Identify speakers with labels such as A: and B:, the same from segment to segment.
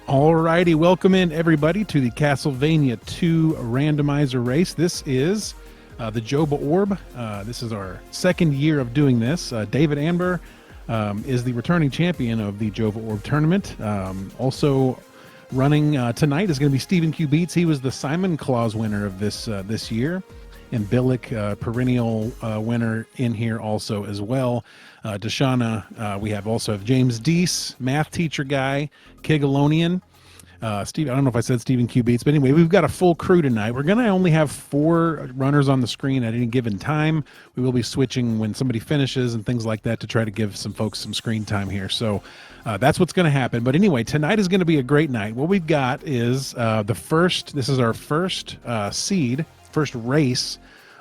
A: Alrighty, welcome in everybody to the Castlevania 2 randomizer race. This is the Jova Orb. This is our second year of doing this. David Anber is the returning champion of the Jova Orb tournament. Also running tonight is going to be StevenQBeatz. He was the Simon Claus winner of this year. And Billick, perennial winner in here also as well. Dshana, we also have JamesDece, MathTeacherGuy, Kigalonian. Steve, I don't know if I said StevenQBeatz, but anyway, we've got a full crew tonight. We're going to only have 4 runners on the screen at any given time. We will be switching when somebody finishes and things like that to try to give some folks some screen time here. So that's what's going to happen. But anyway, tonight is going to be a great night. What we've got is this is our first seed, first race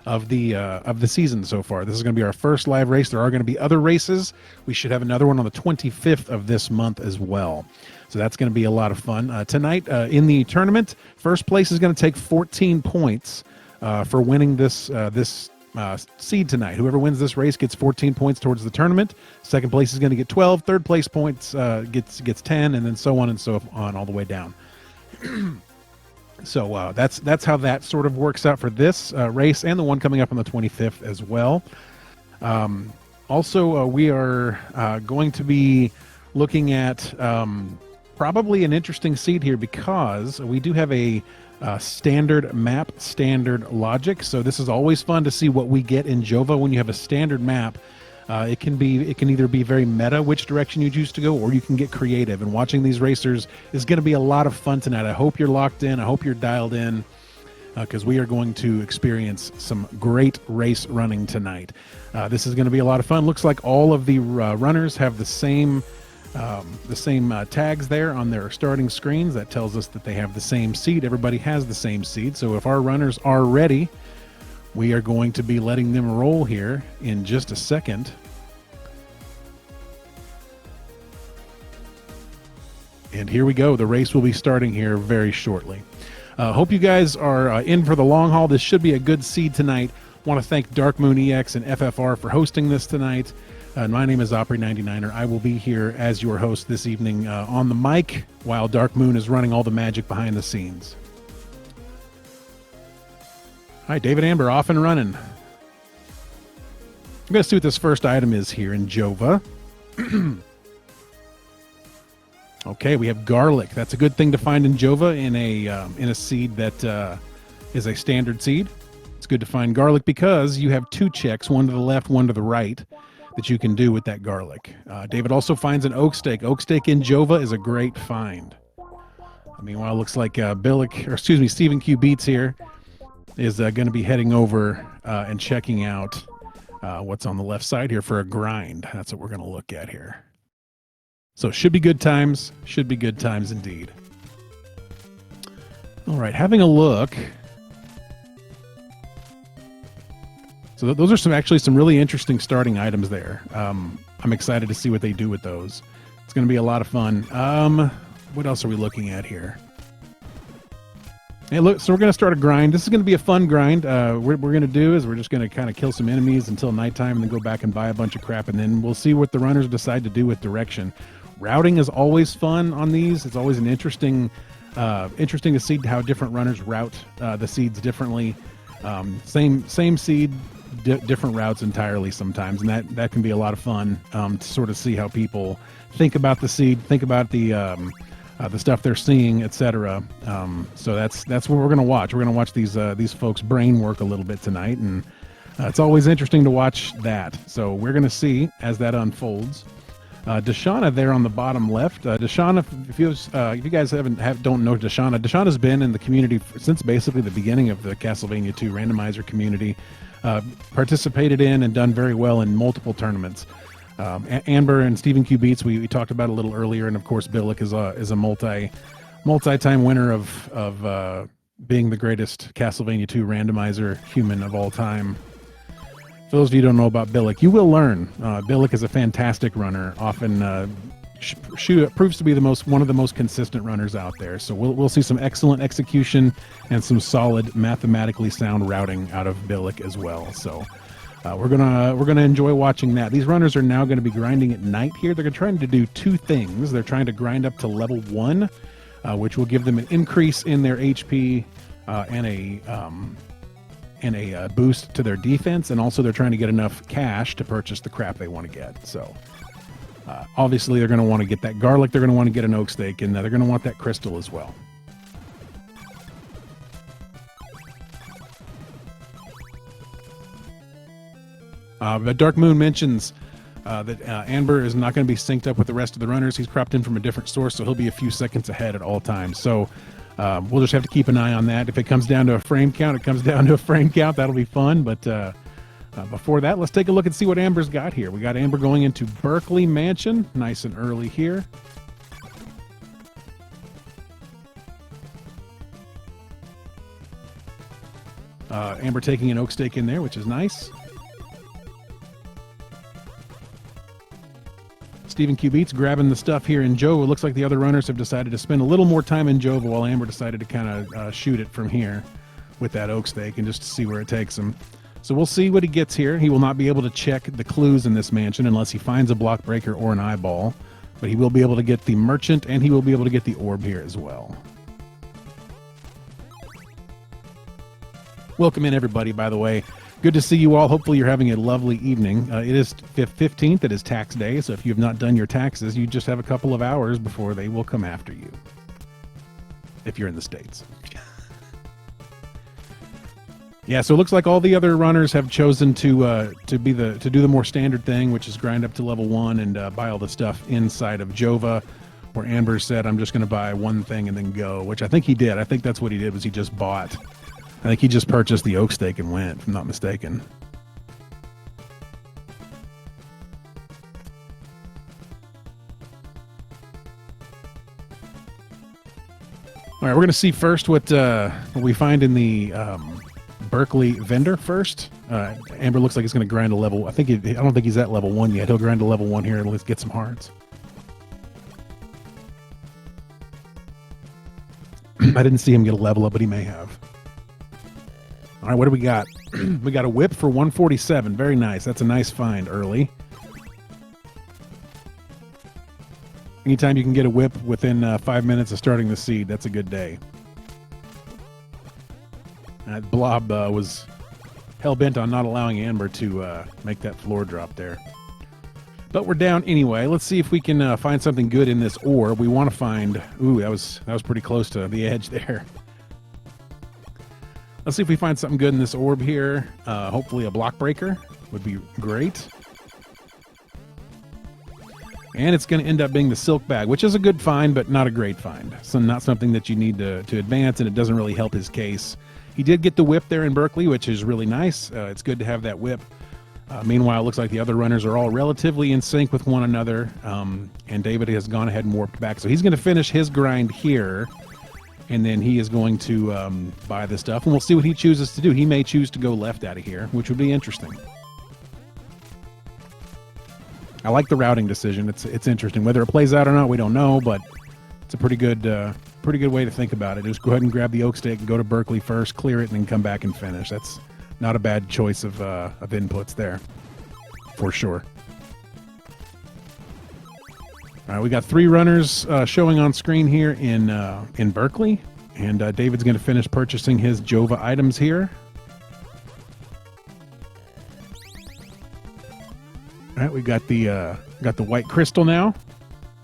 A: of the season so far. This is going to be our first live race. There are going to be other races. We should have another one on the 25th of this month as well. So that's going to be a lot of fun. Tonight in the tournament, first place is going to take 14 points for winning this seed tonight. Whoever wins this race gets 14 points towards the tournament. Second place is going to get 12. Third place points gets 10, and then so on and so on all the way down. So that's how that sort of works out for this race and the one coming up on the 25th as well. Also, we are going to be looking at probably an interesting seed here because we do have a standard map, standard logic. So this is always fun to see what we get in Jova when you have a standard map. It can either be very meta, which direction you choose to go, or you can get creative. And watching these racers is going to be a lot of fun tonight. I hope you're locked in. I hope you're dialed in because we are going to experience some great race running tonight. This is going to be a lot of fun. Looks like all of the runners have the same tags there on their starting screens. That tells us that they have the same seed. Everybody has the same seed. So if our runners are ready, we are going to be letting them roll here in just a second. And here we go. The race will be starting here very shortly. Hope you guys are in for the long haul. This should be a good seed tonight. Want to thank Dark Moon EX and FFR for hosting this tonight. My name is Opry99er. I will be here as your host this evening on the mic while Dark Moon is running all the magic behind the scenes. Hi, David Anber, off and running. I'm going to see what this first item is here in Jova. Okay, we have garlic. That's a good thing to find in Jova in a seed that is a standard seed. It's good to find garlic because you have 2 checks, one to the left, one to the right, that you can do with that garlic. David also finds an oak steak. Oak steak in Jova is a great find. Meanwhile, it looks like StevenQBeatz here is going to be heading over and checking out what's on the left side here for a grind. That's what we're going to look at here. So should be good times. Should be good times indeed. All right, having a look. So those are some really interesting starting items there. I'm excited to see what they do with those. It's going to be a lot of fun. What else are we looking at here? Hey, look, so we're going to start a grind. This is going to be a fun grind. What we're going to do is we're just going to kind of kill some enemies until nighttime and then go back and buy a bunch of crap, and then we'll see what the runners decide to do with direction. Routing is always fun on these. It's always an interesting to see how different runners route the seeds differently. Same seed, different routes entirely sometimes, and that can be a lot of fun to sort of see how people think about the seed, think about the stuff they're seeing, etc. So that's what we're going to watch. We're going to watch these folks' brain work a little bit tonight, and it's always interesting to watch that. So we're going to see as that unfolds. Dshana there on the bottom left. Dshana, if you guys don't know Dshana's been in the community since basically the beginning of the Castlevania 2 randomizer community. Participated in and done very well in multiple tournaments. Anber and StevenQBeatz we talked about a little earlier, and of course Billick is a multi-time winner of being the greatest Castlevania 2 randomizer human of all time. For those of you who don't know about Billick, you will learn. Billick is a fantastic runner, often proves to be one of the most consistent runners out there. So we'll see some excellent execution and some solid mathematically sound routing out of Billick as well. So we're gonna enjoy watching that. These runners are now going to be grinding at night here. They're trying to do 2 things. They're trying to grind up to level 1 which will give them an increase in their HP and a boost to their defense, and also they're trying to get enough cash to purchase the crap they want to get. So obviously they're going to want to get that garlic, they're going to want to get an oak steak, and they're going to want that crystal as well. But Dark Moon mentions that Anber is not going to be synced up with the rest of the runners. He's cropped in from a different source, so he'll be a few seconds ahead at all times. So we'll just have to keep an eye on that. If it comes down to a frame count, it comes down to a frame count. That'll be fun. But before that, let's take a look and see what Amber's got here. We got Anber going into Berkeley Mansion, nice and early here. Anber taking an oak steak in there, which is nice. StevenQBeatz grabbing the stuff here in Jova. It looks like the other runners have decided to spend a little more time in Jova, while Anber decided to kind of shoot it from here with that oak steak and just to see where it takes him. So we'll see what he gets here. He will not be able to check the clues in this mansion unless he finds a block breaker or an eyeball, but he will be able to get the merchant, and he will be able to get the orb here as well. Welcome in, everybody, by the way. Good to see you all. Hopefully you're having a lovely evening. It is 15th. It is tax day, so if you have not done your taxes, you just have a couple of hours before they will come after you. If you're in the States. Yeah, so it looks like all the other runners have chosen to do the more standard thing, which is grind up to level 1 and buy all the stuff inside of Jova, where Anber said, I'm just going to buy one thing and then go, which I think he did. I think that's what he did, was he just bought. I think he just purchased the oak steak and went, if I'm not mistaken. All right, we're going to see first what we find in the Berkeley vendor first. Anber looks like he's going to grind a level. I don't think he's at level 1 yet. He'll grind a level 1 here and let's get some hearts. I didn't see him get a level up, but he may have. All right, what do we got? We got a whip for 147. Very nice. That's a nice find early. Anytime you can get a whip within 5 minutes of starting the seed, that's a good day. That blob was hell-bent on not allowing Anber to make that floor drop there. But we're down anyway. Let's see if we can find something good in this orb. We want to find... Ooh, that was pretty close to the edge there. Let's see if we find something good in this orb here. Hopefully a block breaker would be great. And it's going to end up being the silk bag, which is a good find, but not a great find. So not something that you need to advance, and it doesn't really help his case. He did get the whip there in Berkeley, which is really nice. It's good to have that whip. Meanwhile, it looks like the other runners are all relatively in sync with one another, and David has gone ahead and warped back. So he's going to finish his grind here. And then he is going to buy the stuff, and we'll see what he chooses to do. He may choose to go left out of here, which would be interesting. I like the routing decision. It's interesting. Whether it plays out or not, we don't know, but it's a pretty good way to think about it. Just go ahead and grab the oak steak and go to Berkeley first, clear it, and then come back and finish. That's not a bad choice of inputs there, for sure. All right, we got 3 runners showing on screen here in Berkeley, and David's going to finish purchasing his Jova items here. All right, we got the white crystal now.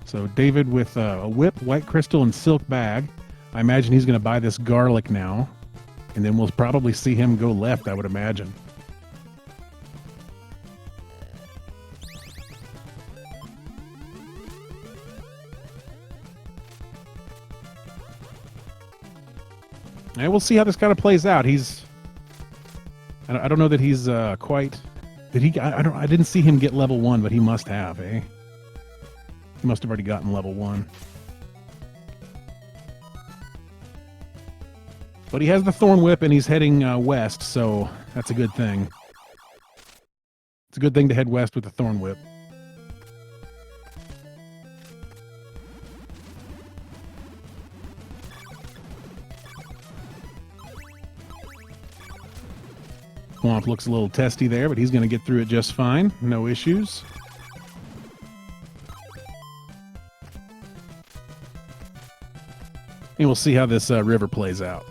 A: So David with a whip, white crystal, and silk bag. I imagine he's going to buy this garlic now, and then we'll probably see him go left, I would imagine. And we'll see how this kind of plays out. I don't know that he's quite. Did he? I didn't see him get level 1, but he must have, eh? He must have already gotten level 1. But he has the thorn whip, and he's heading west, so that's a good thing. It's a good thing to head west with the thorn whip. Swamp looks a little testy there, but he's going to get through it just fine. No issues. And we'll see how this river plays out.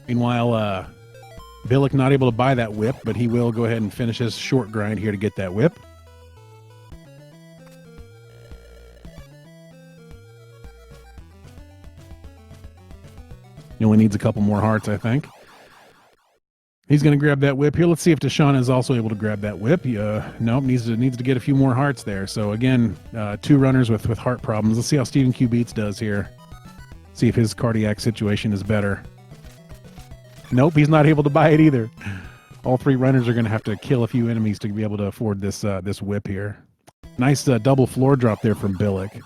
A: Meanwhile, Billick not able to buy that whip, but he will go ahead and finish his short grind here to get that whip. He only needs a couple more hearts, I think. He's going to grab that whip here. Let's see if Dshana is also able to grab that whip. Nope, needs to get a few more hearts there. So again, 2 runners with heart problems. Let's see how StevenQBeatz does here. See if his cardiac situation is better. Nope, he's not able to buy it either. All 3 runners are going to have to kill a few enemies to be able to afford this this whip here. Nice double floor drop there from Billick.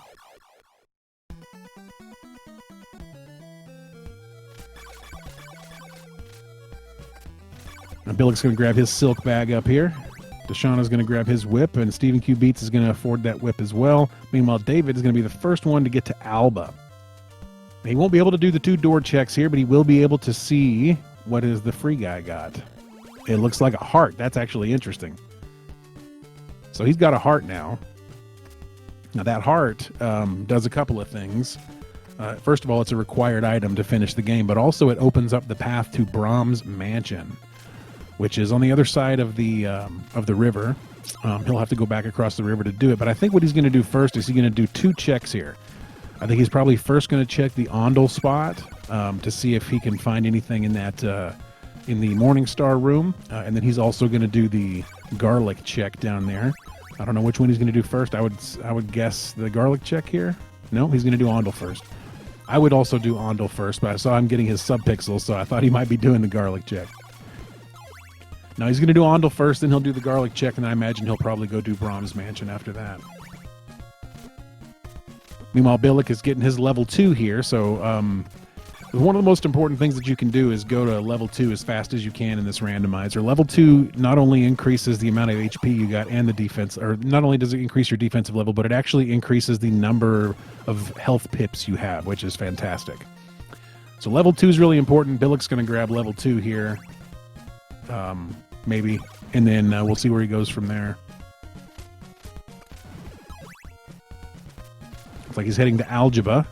A: Now Billick's going to grab his silk bag up here. Dshana's going to grab his whip, and StevenQBeatz is going to afford that whip as well. Meanwhile, David is going to be the first one to get to Alba. He won't be able to do the 2 door checks here, but he will be able to see what is the free guy got. It looks like a heart. That's actually interesting. So he's got a heart now. Now that heart does a couple of things. First of all, it's a required item to finish the game, but also it opens up the path to Brahms Mansion, which is on the other side of the river. He'll have to go back across the river to do it. But I think what he's going to do first is he's going to do 2 checks here. I think he's probably first going to check the Ondel spot to see if he can find anything in that in the Morningstar room, and then he's also going to do the garlic check down there. I don't know which one he's going to do first. I would guess the garlic check here. No, he's going to do Ondel first. I would also do Ondel first, but I saw him getting his subpixels, so I thought he might be doing the garlic check. Now he's going to do Ondel first, then he'll do the garlic check, and I imagine he'll probably go do Brahms Mansion after that. Meanwhile, Billick is getting his level 2 here, so one of the most important things that you can do is go to level 2 as fast as you can in this randomizer. Level 2 not only increases the amount of HP you got and the defense, or not only does it increase your defensive level, but it actually increases the number of health pips you have, which is fantastic. So level 2 is really important. Billick's going to grab level 2 here, maybe, and then we'll see where he goes from there. Looks like he's heading to Aljaba.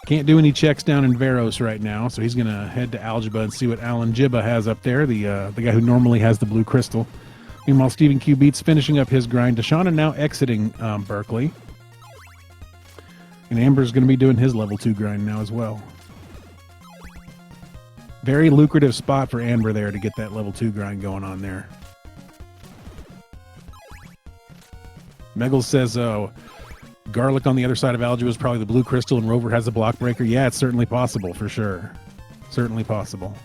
A: Can't do any checks down in Veros right now, so he's going to head to Aljaba and see what Alan Jibba has up there, the guy who normally has the blue crystal. Meanwhile, StevenQBeatz finishing up his grind. Dshana now exiting Berkeley. And Anber's going to be doing his level 2 grind now as well. Very lucrative spot for Anber there to get that level 2 grind going on there. Meggles says, garlic on the other side of Aljaba is probably the blue crystal and Rover has the block breaker. Yeah, it's certainly possible, for sure. Certainly possible.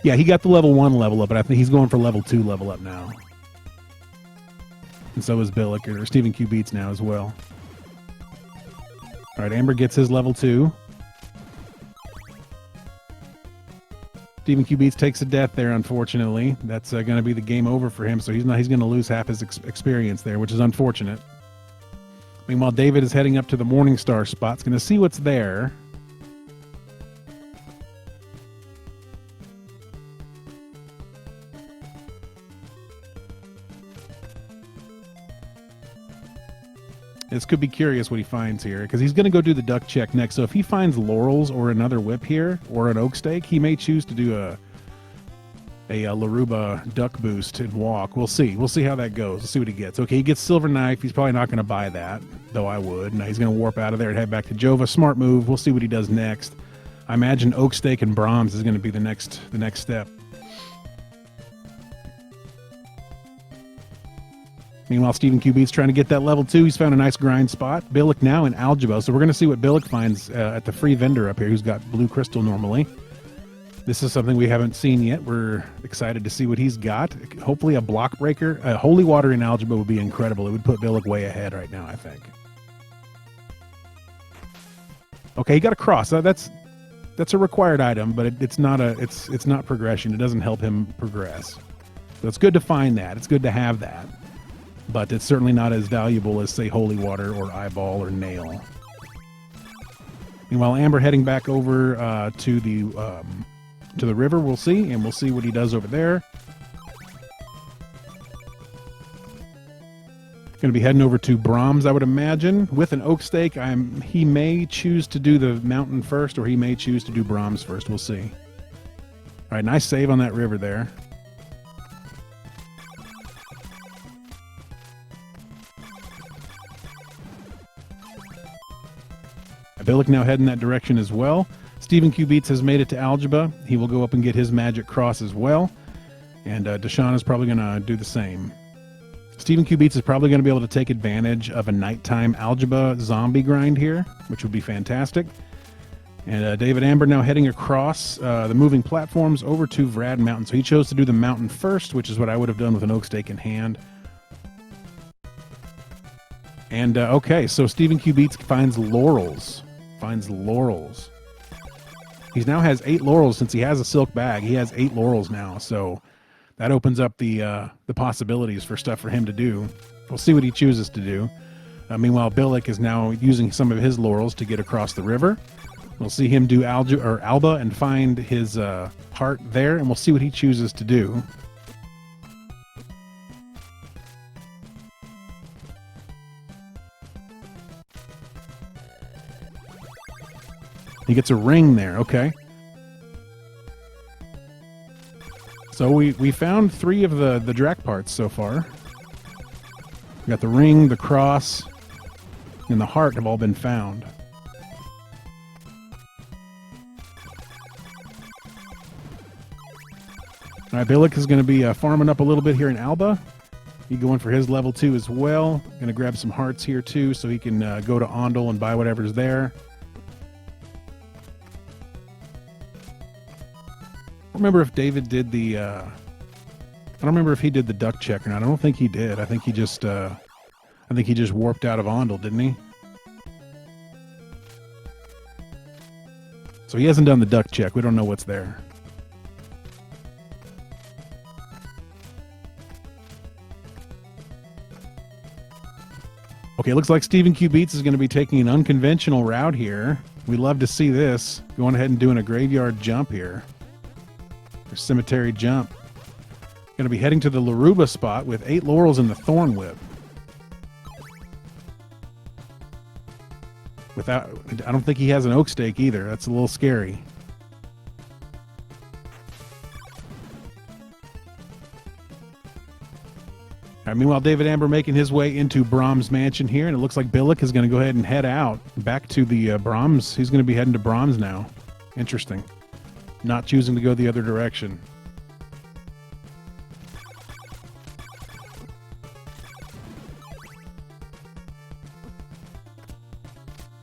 A: Yeah, he got the level 1 level up, but I think he's going for level 2 level up now. And so is Billick, or StevenQBeatz now as well. All right, Anber gets his level 2. StevenQBeatz takes a death there, unfortunately. That's going to be the game over for him, so he's going to lose half his experience there, which is unfortunate. Meanwhile, David is heading up to the Morningstar spot. He's going to see what's there. This could be curious what he finds here, because he's going to go do the duck check next. So if he finds laurels or another whip here, or an oak stake, he may choose to do a Laruba duck boost and walk. We'll see. We'll see how that goes. We'll see what he gets. Okay, he gets silver knife. He's probably not going to buy that, though I would. Now he's going to warp out of there and head back to Jova. Smart move. We'll see what he does next. I imagine oak stake and Brahms is going to be the next step. Meanwhile, StevenQBeatz trying to get that level 2. He's found a nice grind spot. Billick now in Aljaba. So we're going to see what Billick finds at the free vendor up here, who's got blue crystal normally. This is something we haven't seen yet. We're excited to see what he's got. Hopefully a block breaker. Holy water in Aljaba would be incredible. It would put Billick way ahead right now, I think. Okay, he got a cross. That's a required item, but it's not progression. It doesn't help him progress. So it's good to find that. It's good to have that. But it's certainly not as valuable as, say, holy water or eyeball or nail. Meanwhile, Anber heading back over to the river. We'll see, and we'll see what he does over there. Going to be heading over to Brahms, I would imagine, with an oak stake. He may choose to do the mountain first, or he may choose to do Brahms first. We'll see. All right, nice save on that river there. Billick now heading that direction as well. StevenQBeatz has made it to Algebra. He will go up and get his magic cross as well. And Dshana is probably going to do the same. StevenQBeatz is probably going to be able to take advantage of a nighttime algebra zombie grind here, which would be fantastic. And David Anber now heading across the moving platforms over to Vrad Mountain. So he chose to do the mountain first, which is what I would have done with an oak stake in hand. And okay, so StevenQBeatz finds laurels. He now has 8 laurels since he has a silk bag. He has 8 laurels now, so that opens up the possibilities for stuff for him to do. We'll see what he chooses to do. Meanwhile, Billick is now using some of his laurels to get across the river. We'll see him do Alba and find his heart there, and we'll see what he chooses to do. He gets a ring there, okay. So we found 3 of the Drac parts so far. We got the ring, the cross, and the heart have all been found. All right, Billick is going to be farming up a little bit here in Alba. He's going for his level 2 as well. Going to grab some hearts here too so he can go to Ondel and buy whatever's there. I don't remember if David did the I don't remember if he did the duck check or not. I don't think he did. I think he just warped out of Ondel, didn't he? So he hasn't done the duck check. We don't know what's there. Okay, it looks like StevenQBeatz is going to be taking an unconventional route here. We love to see this. Going ahead and doing a graveyard jump here. Or cemetery jump. Going to be heading to the Laruba spot with 8 laurels and the Thorn Whip. I don't think he has an oak stake either. That's a little scary. All right, meanwhile, David Anber making his way into Brahms Mansion here, and it looks like Billick is going to go ahead and head out back to the Brahms. He's going to be heading to Brahms now. Interesting. Not choosing to go the other direction.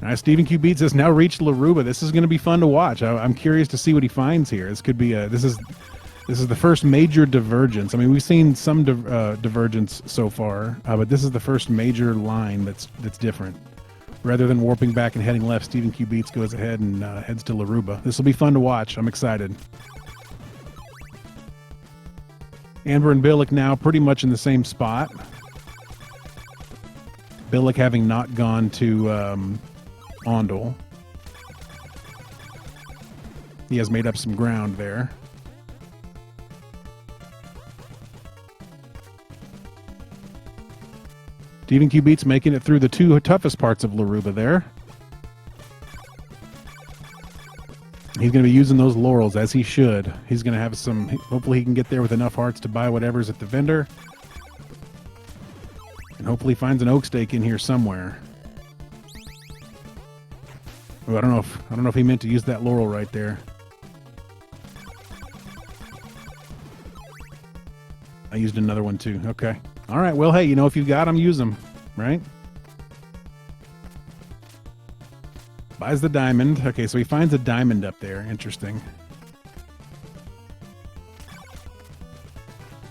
A: All right, StevenQBeatz has now reached Laruba. This is going to be fun to watch. I'm curious to see what he finds here. This could be this is the first major divergence. I mean, we've seen some divergence so far, but this is the first major line that's different. Rather than warping back and heading left, StevenQBeatz goes ahead and heads to Laruba. This will be fun to watch. I'm excited. Anber and Billick now pretty much in the same spot. Billick having not gone to Ondel. He has made up some ground there. StevenQBeatz making it through the 2 toughest parts of Laruba there. He's going to be using those laurels as he should. He's going to have some, hopefully he can get there with enough hearts to buy whatever's at the vendor. And hopefully finds an oak stake in here somewhere. Oh, I don't know if he meant to use that laurel right there. I used another one too. Okay. All right. Well, hey, if you've got them, use them, right? Buys the diamond. Okay, so he finds a diamond up there. Interesting.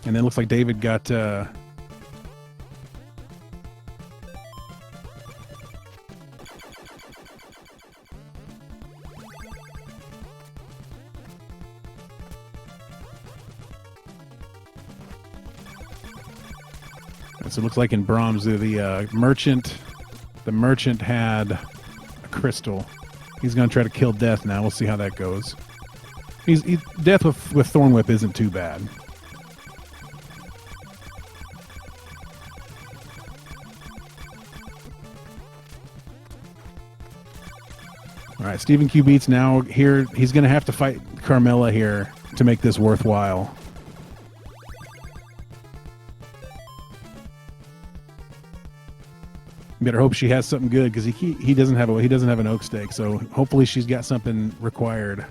A: And then it looks like David got... So it looks like in Brahms, the merchant had a crystal. He's going to try to kill Death now. We'll see how that goes. Death with Thorn Whip isn't too bad. All right, StevenQBeatz now here. He's going to have to fight Carmella here to make this worthwhile. Better hope she has something good because he doesn't have an oak stake. So hopefully she's got something required.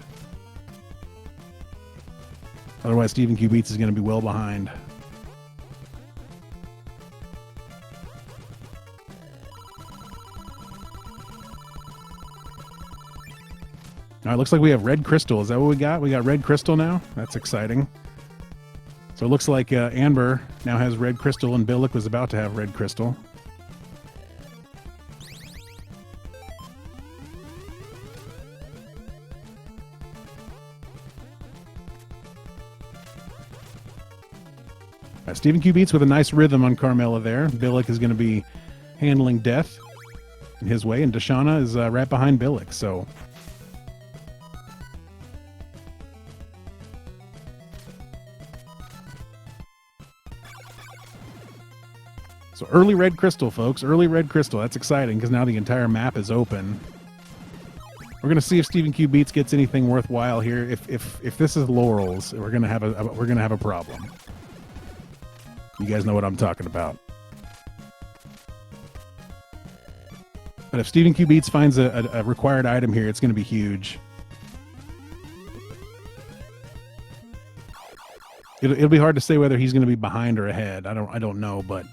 A: Otherwise, StevenQBeatz is going to be well behind. All right, looks like we have red crystal. Is that what we got? We got red crystal now? That's exciting. So it looks like Anber now has red crystal and Billick was about to have red crystal. StevenQBeatz with a nice rhythm on Carmella there. Billick is going to be handling death in his way, and Dshana is right behind Billick. So early red crystal, folks. Early red crystal. That's exciting because now the entire map is open. We're going to see if StevenQBeatz gets anything worthwhile here. If this is laurels, we're going to have a problem. You guys know what I'm talking about. But if StevenQBeatz finds a required item here, it's going to be huge. It'll be hard to say whether he's going to be behind or ahead. I don't know, but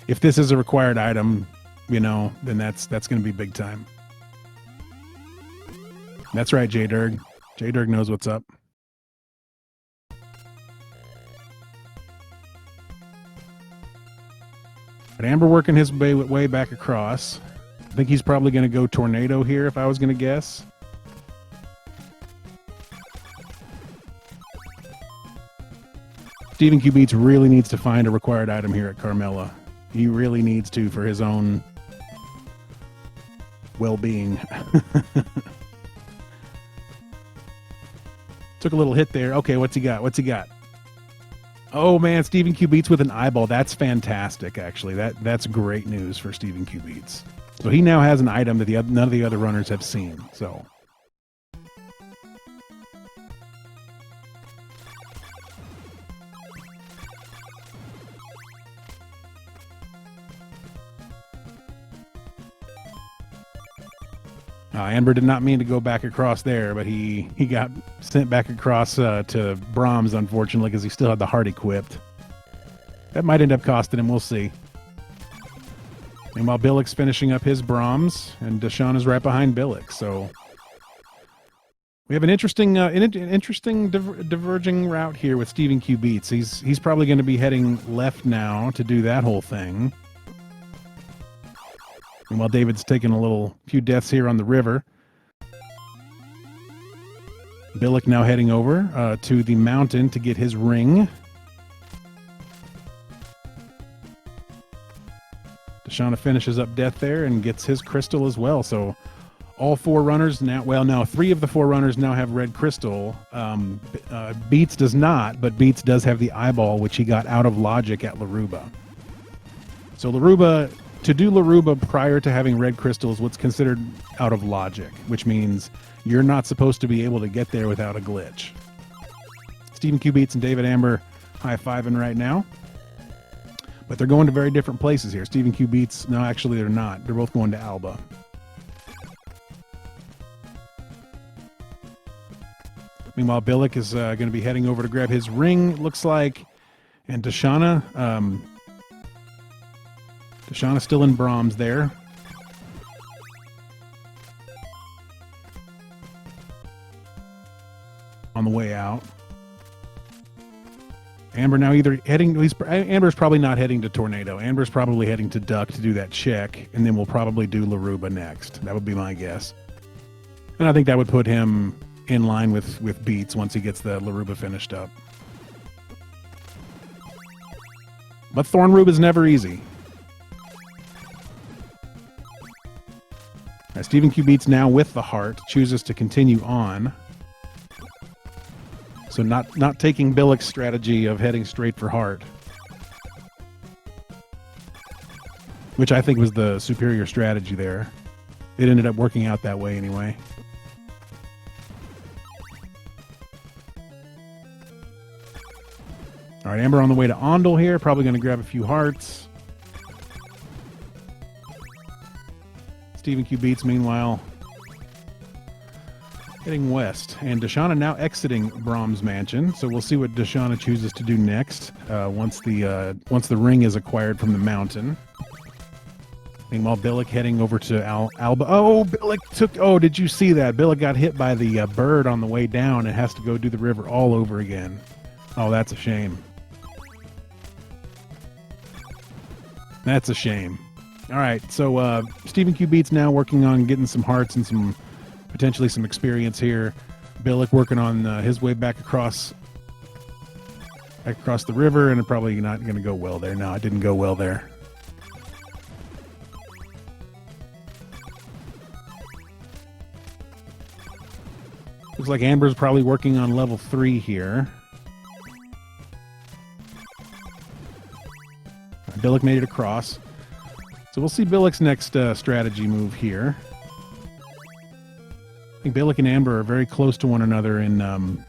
A: if this is a required item, you know, then that's going to be big time. That's right, J-Derg. J-Derg knows what's up. But Anber working his way back across. I think he's probably going to go tornado here if I was going to guess. StevenQBeatz really needs to find a required item here at Carmella. He really needs to for his own well-being. Took a little hit there. Okay, what's he got? What's he got? Oh man, StevenQBeatz with an eyeball. That's fantastic, actually. That's great news for StevenQBeatz. So he now has an item that none of the other runners have seen. So Anber did not mean to go back across there, but he got sent back across to Brahms, unfortunately, because he still had the heart equipped. That might end up costing him. We'll see. And while Billick's finishing up his Brahms, and Dshana is right behind Billick, so we have an interesting diverging route here with StevenQBeatz. He's probably going to be heading left now to do that whole thing. And while David's taking a few deaths here on the river, Billick now heading over to the mountain to get his ring. Dshana finishes up death there and gets his crystal as well. So all four runners now, well, now three of the four runners now have red crystal. Beatz does not, but Beatz does have the eyeball, which he got out of logic at Laruba. So to do Laruba prior to having red crystal is what's considered out of logic, which means you're not supposed to be able to get there without a glitch. StevenQBeatz and David Anber high-fiving right now. But they're going to very different places here. StevenQBeatz, no, actually they're not. They're both going to Alba. Meanwhile, Billick is going to be heading over to grab his ring, it looks like. And Dshana, Dshana's still in Brahms there. On the way out. Anber now either heading, Amber's probably not heading to Tornado. Amber's probably heading to Duck to do that check, and then we'll probably do Laruba next. That would be my guess. And I think that would put him in line with Beatz once he gets the Laruba finished up. But Thornrube is never easy. StevenQBeatz now with the heart chooses to continue on. So not taking Billick's strategy of heading straight for heart, which I think was the superior strategy there. It ended up working out that way anyway. All right, Anber on the way to Ondel here. Probably going to grab a few hearts. StevenQBeatz, meanwhile, heading west. And Dshana now exiting Brahms Mansion. So we'll see what Dshana chooses to do next once the ring is acquired from the mountain. Meanwhile, Billick heading over to Alba. Oh, Billick took... Oh, did you see that? Billick got hit by the bird on the way down and has to go do the river all over again. Oh, that's a shame. That's a shame. All right, so StevenQBeatz now working on getting some hearts and some potentially some experience here. Billick working on his way back across the river, and it probably not going to go well there. No, it didn't go well there. Looks like Anber's probably working on level 3 here. Billick made it across. So we'll see Billick's next strategy move here. I think Billick and Anber are very close to one another in on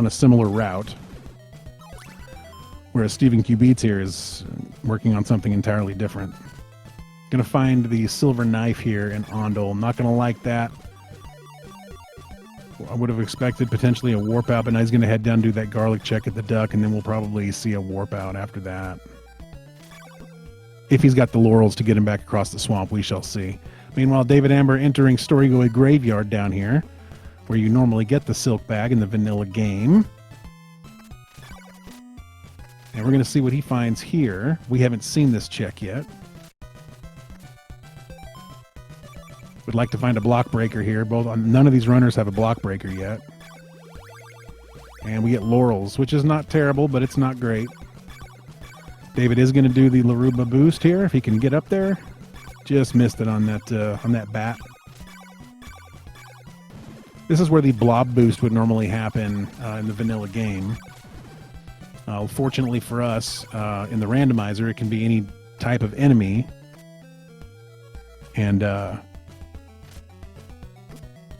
A: a similar route. Whereas StevenQBeatz here is working on something entirely different. Gonna find the silver knife here in Ondel. Not gonna like that. I would have expected potentially a warp out, but now he's going to head down, do that garlic check at the duck, and then we'll probably see a warp out after that. If he's got the laurels to get him back across the swamp, we shall see. Meanwhile, David Anber entering Storygoy Graveyard down here, where you normally get the silk bag in the vanilla game. And we're going to see what he finds here. We haven't seen this check yet. Would like to find a block breaker here. None of these runners have a block breaker yet. And we get laurels, which is not terrible, but it's not great. David is going to do the Laruba boost here if he can get up there. Just missed it on that bat. This is where the blob boost would normally happen in the vanilla game. Fortunately for us, in the randomizer, it can be any type of enemy. And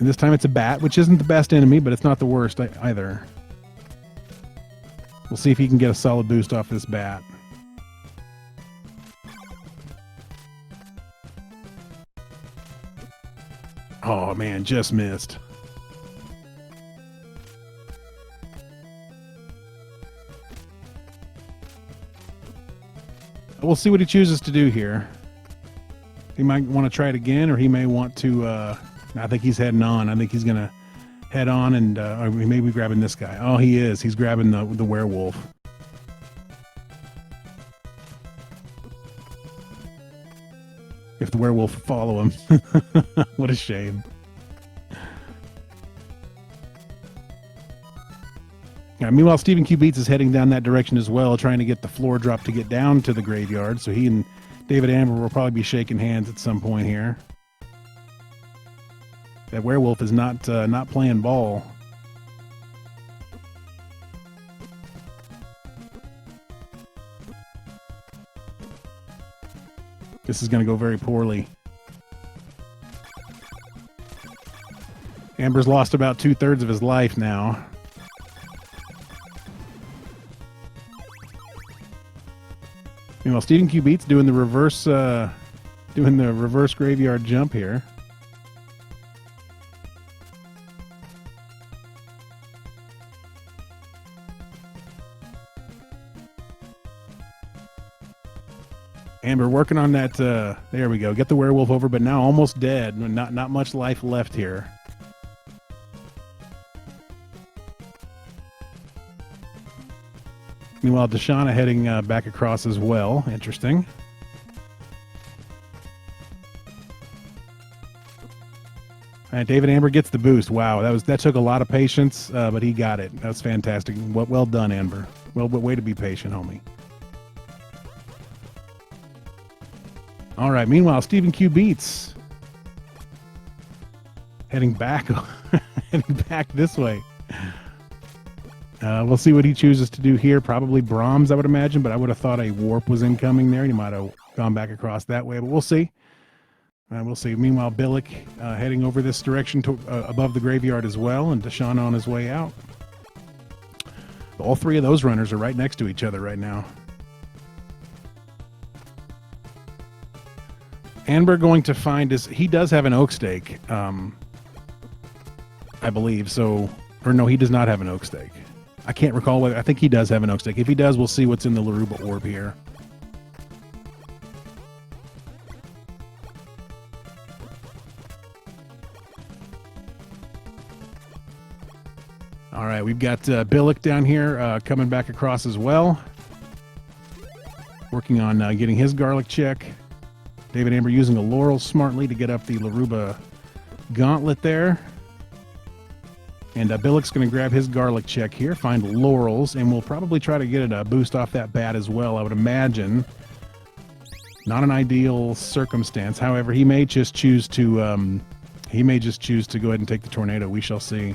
A: this time it's a bat, which isn't the best enemy, but it's not the worst either. We'll see if he can get a solid boost off this bat. Oh, man, just missed. We'll see what he chooses to do here. He might want to try it again, or he may want to... I think he's heading on. I think he's going to head on, and or he may be grabbing this guy. Oh, he is. He's grabbing the werewolf. If the werewolf would follow him. What a shame. Meanwhile, StevenQBeatz is heading down that direction as well, trying to get the floor drop to get down to the graveyard. So he and David Anber will probably be shaking hands at some point here. That werewolf is not playing ball. This is going to go very poorly. Anber's lost about 2/3 of his life now. Meanwhile, StevenQBeatz doing the reverse graveyard jump here. Anber working on that. There we go. Get the werewolf over, but now almost dead. Not much life left here. Meanwhile, Dshana heading back across as well. Interesting. And David Anber gets the boost. Wow, that took a lot of patience, but he got it. That's fantastic. Well done, Anber. Well, way to be patient, homie. All right. Meanwhile, StevenQBeatz heading back, heading back this way. We'll see what he chooses to do here. Probably Brahms, I would imagine, but I would have thought a warp was incoming there. He might have gone back across that way, but we'll see. We'll see. Meanwhile, Billick heading over this direction to above the graveyard as well, and Dshana on his way out. All three of those runners are right next to each other right now. Anber going to find he does have an oak stake, I believe. So, or no, he does not have an oak stake. I can't recall whether, I think he does have an oak stake. If he does, we'll see what's in the Laruba orb here. All right, we've got Billick down here coming back across as well. Working on getting his garlic check. David Anber using a laurel smartly to get up the Laruba gauntlet there. And Billick's going to grab his garlic check here, find laurels, and we'll probably try to get it a boost off that bat as well, I would imagine. Not an ideal circumstance. However, he may just choose to go ahead and take the tornado. We shall see.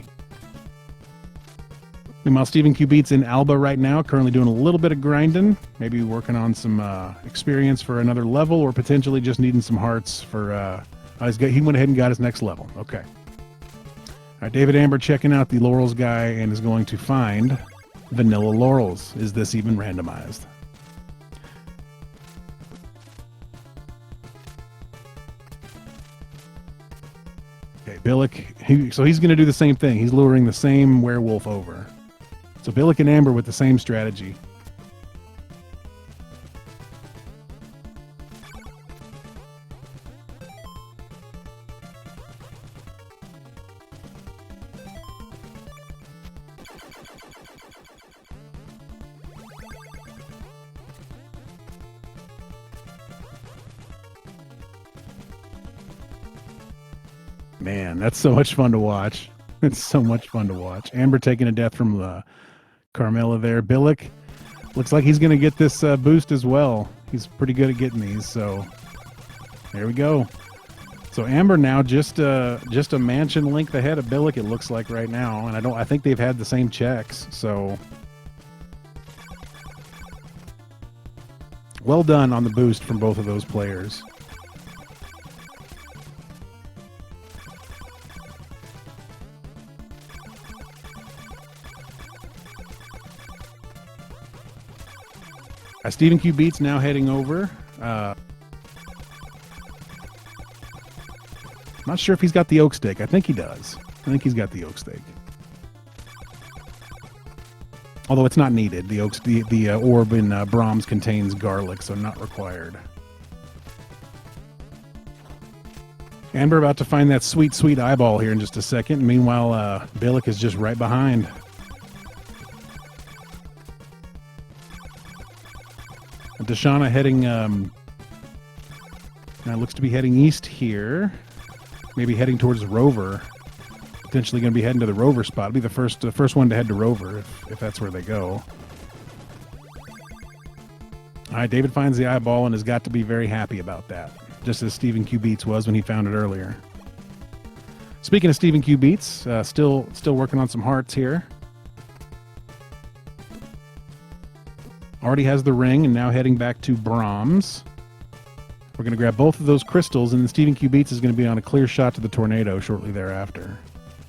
A: Meanwhile, StevenQBeatz in Alba right now, currently doing a little bit of grinding, maybe working on some experience for another level, or potentially just needing some hearts for. He went ahead and got his next level. Okay. All right, David Anber checking out the laurels guy and is going to find vanilla laurels. Is this even randomized? Okay, Billick. So he's going to do the same thing. He's luring the same werewolf over. So Billick and Anber with the same strategy. Man, that's so much fun to watch. It's so much fun to watch. Anber taking a death from Carmela there. Billick looks like he's going to get this boost as well. He's pretty good at getting these, so there we go. So Anber now just a mansion length ahead of Billick, it looks like right now, and I think they've had the same checks, so well done on the boost from both of those players. StevenQBeatz now heading over. Not sure if he's got the oak stake. I think he does. I think he's got the oak stake. Although it's not needed. The orb in Brahms contains garlic, so not required. Anber about to find that sweet, sweet eyeball here in just a second. Meanwhile, Billick is just right behind. Dshana heading, now looks to be heading east here. Maybe heading towards Rover. Potentially going to be heading to the Rover spot. It'll be the first one to head to Rover if that's where they go. All right, David finds the eyeball and has got to be very happy about that, just as StevenQBeatz was when he found it earlier. Speaking of StevenQBeatz, still working on some hearts here. Already has the ring and now heading back to Brahms. We're going to grab both of those crystals, and then StevenQBeatz is going to be on a clear shot to the tornado shortly thereafter,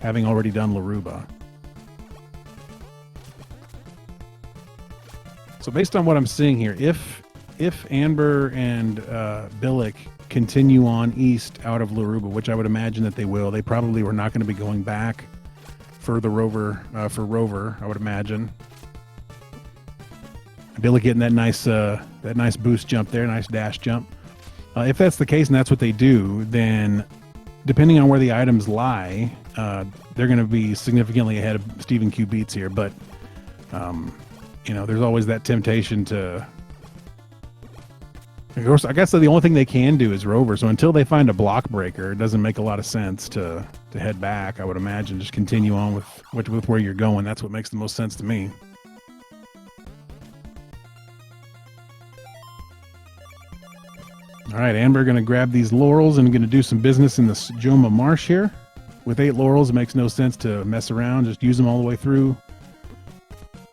A: having already done Laruba. So based on what I'm seeing here, if Anber and Billick continue on east out of Laruba, which I would imagine that they will, they probably were not going to be going back for the Rover, I would imagine. Billick getting that nice boost jump there, nice dash jump. If that's the case and that's what they do, then depending on where the items lie, they're going to be significantly ahead of StevenQBeatz here. But there's always that temptation to. Of course, I guess the only thing they can do is Rover. So until they find a block breaker, it doesn't make a lot of sense to head back. I would imagine just continue on with where you're going. That's what makes the most sense to me. All right, Anber going to grab these laurels and going to do some business in the Joma Marsh here. With 8 laurels, it makes no sense to mess around. Just use them all the way through.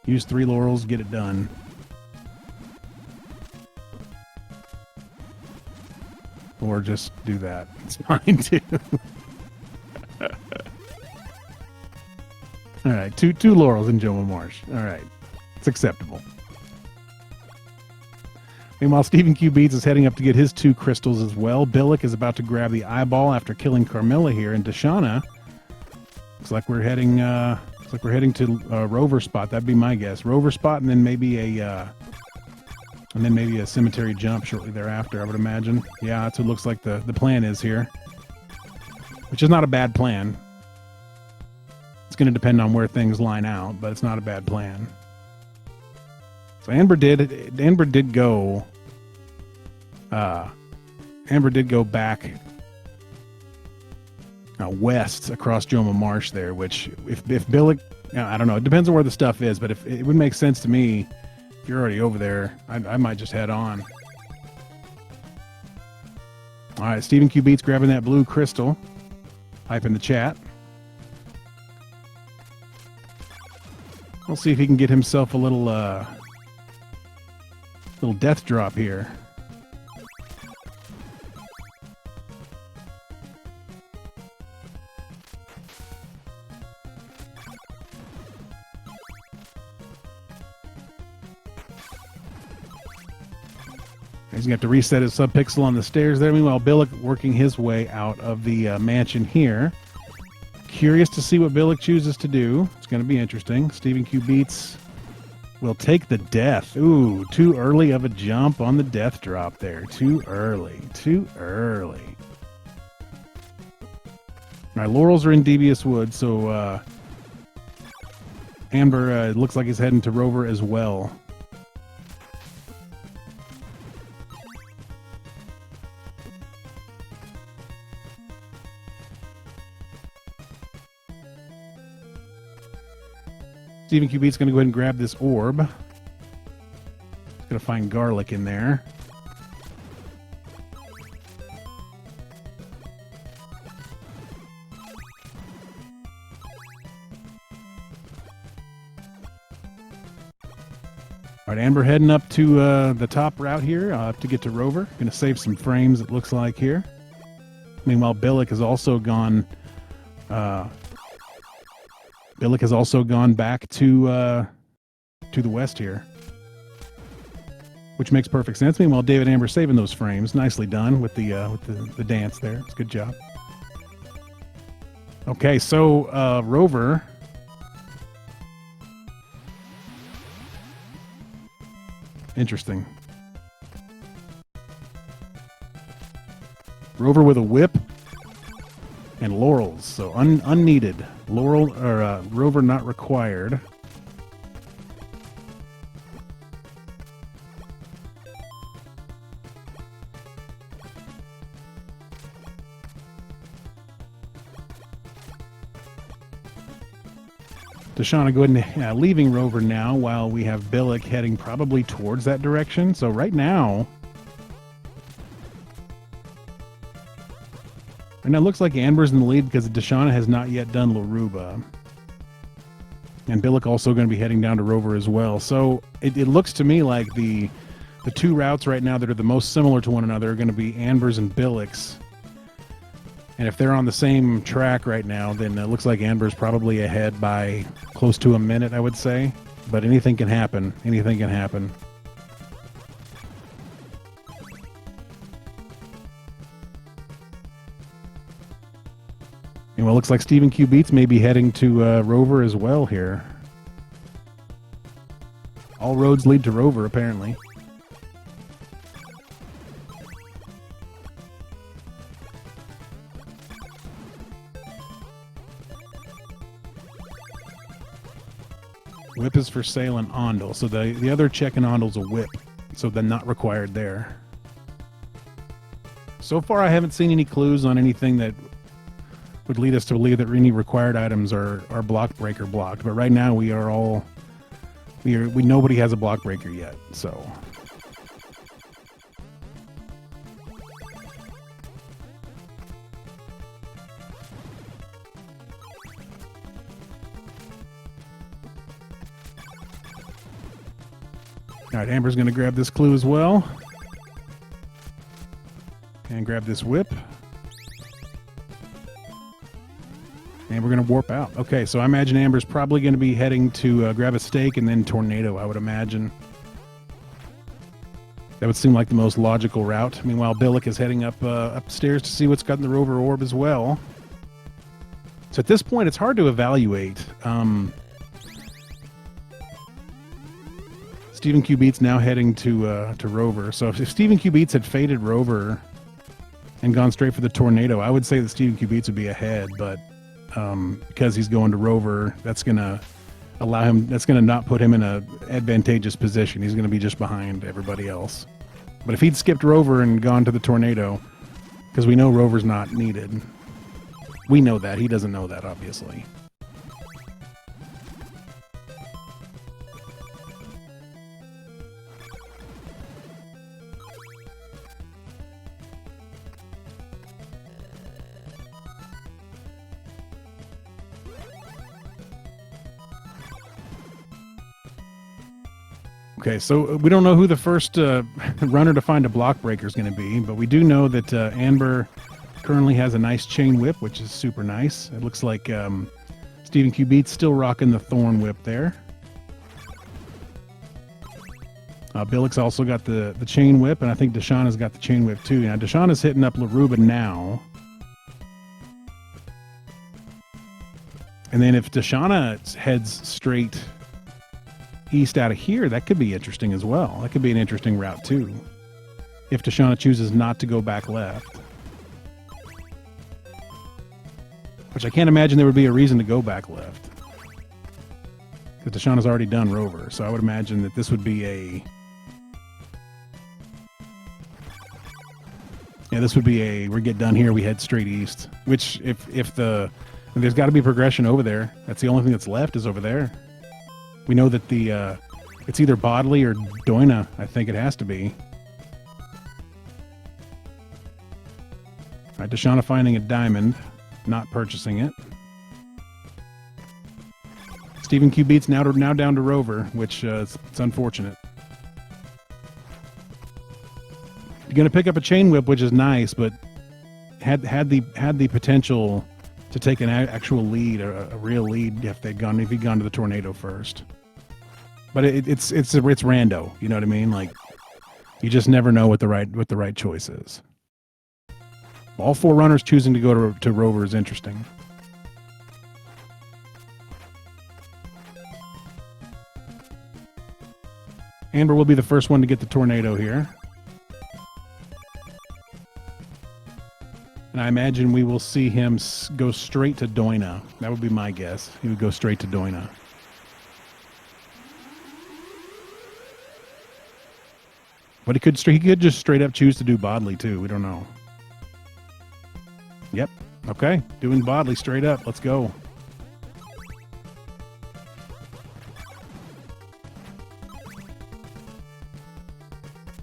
A: Use 3 laurels, get it done. Or just do that. It's fine too. All right, two laurels in Joma Marsh. All right. It's acceptable. Meanwhile, StevenQBeatz is heading up to get his 2 crystals as well. Billick is about to grab the eyeball after killing Carmilla here, and Dshana looks like we're heading to Rover spot. That'd be my guess. Rover spot, and then maybe a cemetery jump shortly thereafter, I would imagine. Yeah, that's what it looks like the plan is here, which is not a bad plan. It's going to depend on where things line out, but it's not a bad plan. So Anber did go back west across Joma Marsh there, which if Billick, I don't know, it depends on where the stuff is, but if it would make sense to me, if you're already over there, I might just head on. All right, StevenQBeatz grabbing that blue crystal. Type in the chat. We'll see if he can get himself a little death drop here. He's going to have to reset his subpixel on the stairs there. Meanwhile, Billick working his way out of the mansion here. Curious to see what Billick chooses to do. It's going to be interesting. StevenQBeatz will take the death. Ooh, too early of a jump on the death drop there. Too early. Too early. All right, Laurels are in Devious Wood, so Anber looks like he's heading to Rover as well. StevenQBeatz going to go ahead and grab this orb. Going to find garlic in there. All right, Anber heading up to the top route here to get to Rover. Going to save some frames, it looks like here. Meanwhile, Billick has also gone back to the west here, which makes perfect sense. Meanwhile, David Anber saving those frames. Nicely done with the dance there. It's a good job. Okay, so Rover. Interesting. Rover with a whip and laurels, so unneeded. Rover not required. Dshana go ahead and leaving Rover now, while we have Billick heading probably towards that direction. So right now it looks like Anber's in the lead because Dshana has not yet done Laruba. And Billick also going to be heading down to Rover as well. So it looks to me like the 2 routes right now that are the most similar to one another are going to be Anber's and Billick's. And if they're on the same track right now, then it looks like Anber's probably ahead by close to a minute, I would say. But anything can happen. Anything can happen. And well, it looks like StevenQBeatz may be heading to Rover as well here. All roads lead to Rover, apparently. Whip is for sale in Ondel. So the other check in Ondel's a whip. So they're not required there. So far, I haven't seen any clues on anything that would lead us to believe that any required items are block breaker blocked. But right now nobody has a block breaker yet. So all right, Amber's going to grab this clue as well. And grab this whip. Amber we're going to warp out. Okay, so I imagine Amber's probably going to be heading to grab a steak and then tornado, I would imagine. That would seem like the most logical route. Meanwhile, Billick is heading up upstairs to see what's got in the rover orb as well. So at this point, it's hard to evaluate. StevenQBeatz now heading to rover. So if StevenQBeatz had faded rover and gone straight for the tornado, I would say that StevenQBeatz would be ahead. But because he's going to rover, that's going to allow him. That's going to not put him in an advantageous position. He's going to be just behind everybody else. But if he'd skipped rover and gone to the tornado, because we know rover's not needed. We know that. He doesn't know that, obviously. Okay, so we don't know who the first runner to find a block breaker is going to be, but we do know that Anber currently has a nice chain whip, which is super nice. It looks like StevenQBeatz still rocking the thorn whip there. Billick's also got the chain whip, and I think Dshana's got the chain whip too. Now, Dshana's hitting up Laruba now. And then if Dshana heads straight east out of here, that could be interesting as well. That could be an interesting route too, if Dshana chooses not to go back left. Which I can't imagine there would be a reason to go back left, because Dshana's already done rover. So I would imagine that this would be a... Yeah, this would be a, we get done here, we head straight east. Which, if there's got to be progression over there. That's the only thing that's left is over there. We know that it's either Bodley or Dshana. I think it has to be. All right, Dshana finding a diamond, not purchasing it. StevenQBeatz now down to rover, which it's unfortunate. You're going to pick up a chain whip, which is nice, but had the potential to take an actual lead, a real lead, if he'd gone to the tornado first. But it's rando, you know what I mean? Like, you just never know what the right choice is. All four runners choosing to go to rover is interesting. Anber will be the first one to get the tornado here. And I imagine we will see him go straight to Dshana. That would be my guess. He would go straight to Dshana. But he could just straight up choose to do Bodley too. We don't know. Yep. Okay. Doing Bodley straight up. Let's go.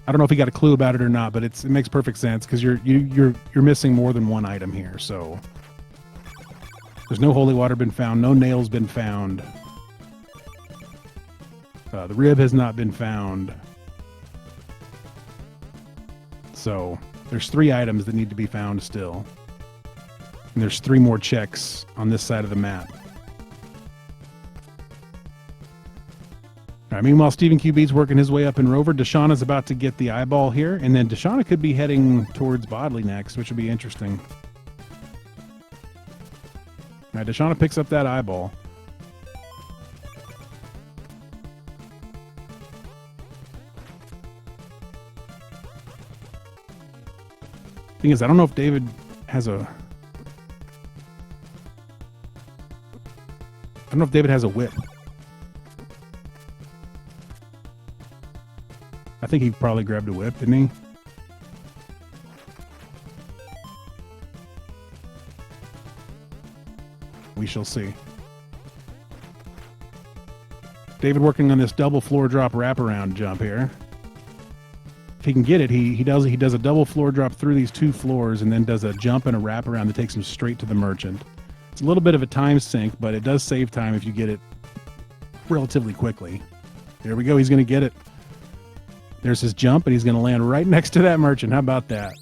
A: I don't know if he got a clue about it or not, but it makes perfect sense, because you're missing more than one item here. So there's no holy water been found, no nails been found. The rib has not been found. So there's 3 items that need to be found still. And there's 3 more checks on this side of the map. All right, meanwhile, StevenQBeatz working his way up in rover. Dshana's about to get the eyeball here, and then Dshana could be heading towards Bodley next, which would be interesting. All right, Dshana picks up that eyeball. Thing is, I don't know if David has a... I don't know if David has a whip. I think he probably grabbed a whip, didn't he? We shall see. David working on this double floor drop wraparound jump here. If he can get it, he does a double floor drop through these 2 floors and then does a jump and a wraparound that takes him straight to the merchant. It's a little bit of a time sink, but it does save time if you get it relatively quickly. There we go. He's going to get it. There's his jump, and he's going to land right next to that merchant. How about that?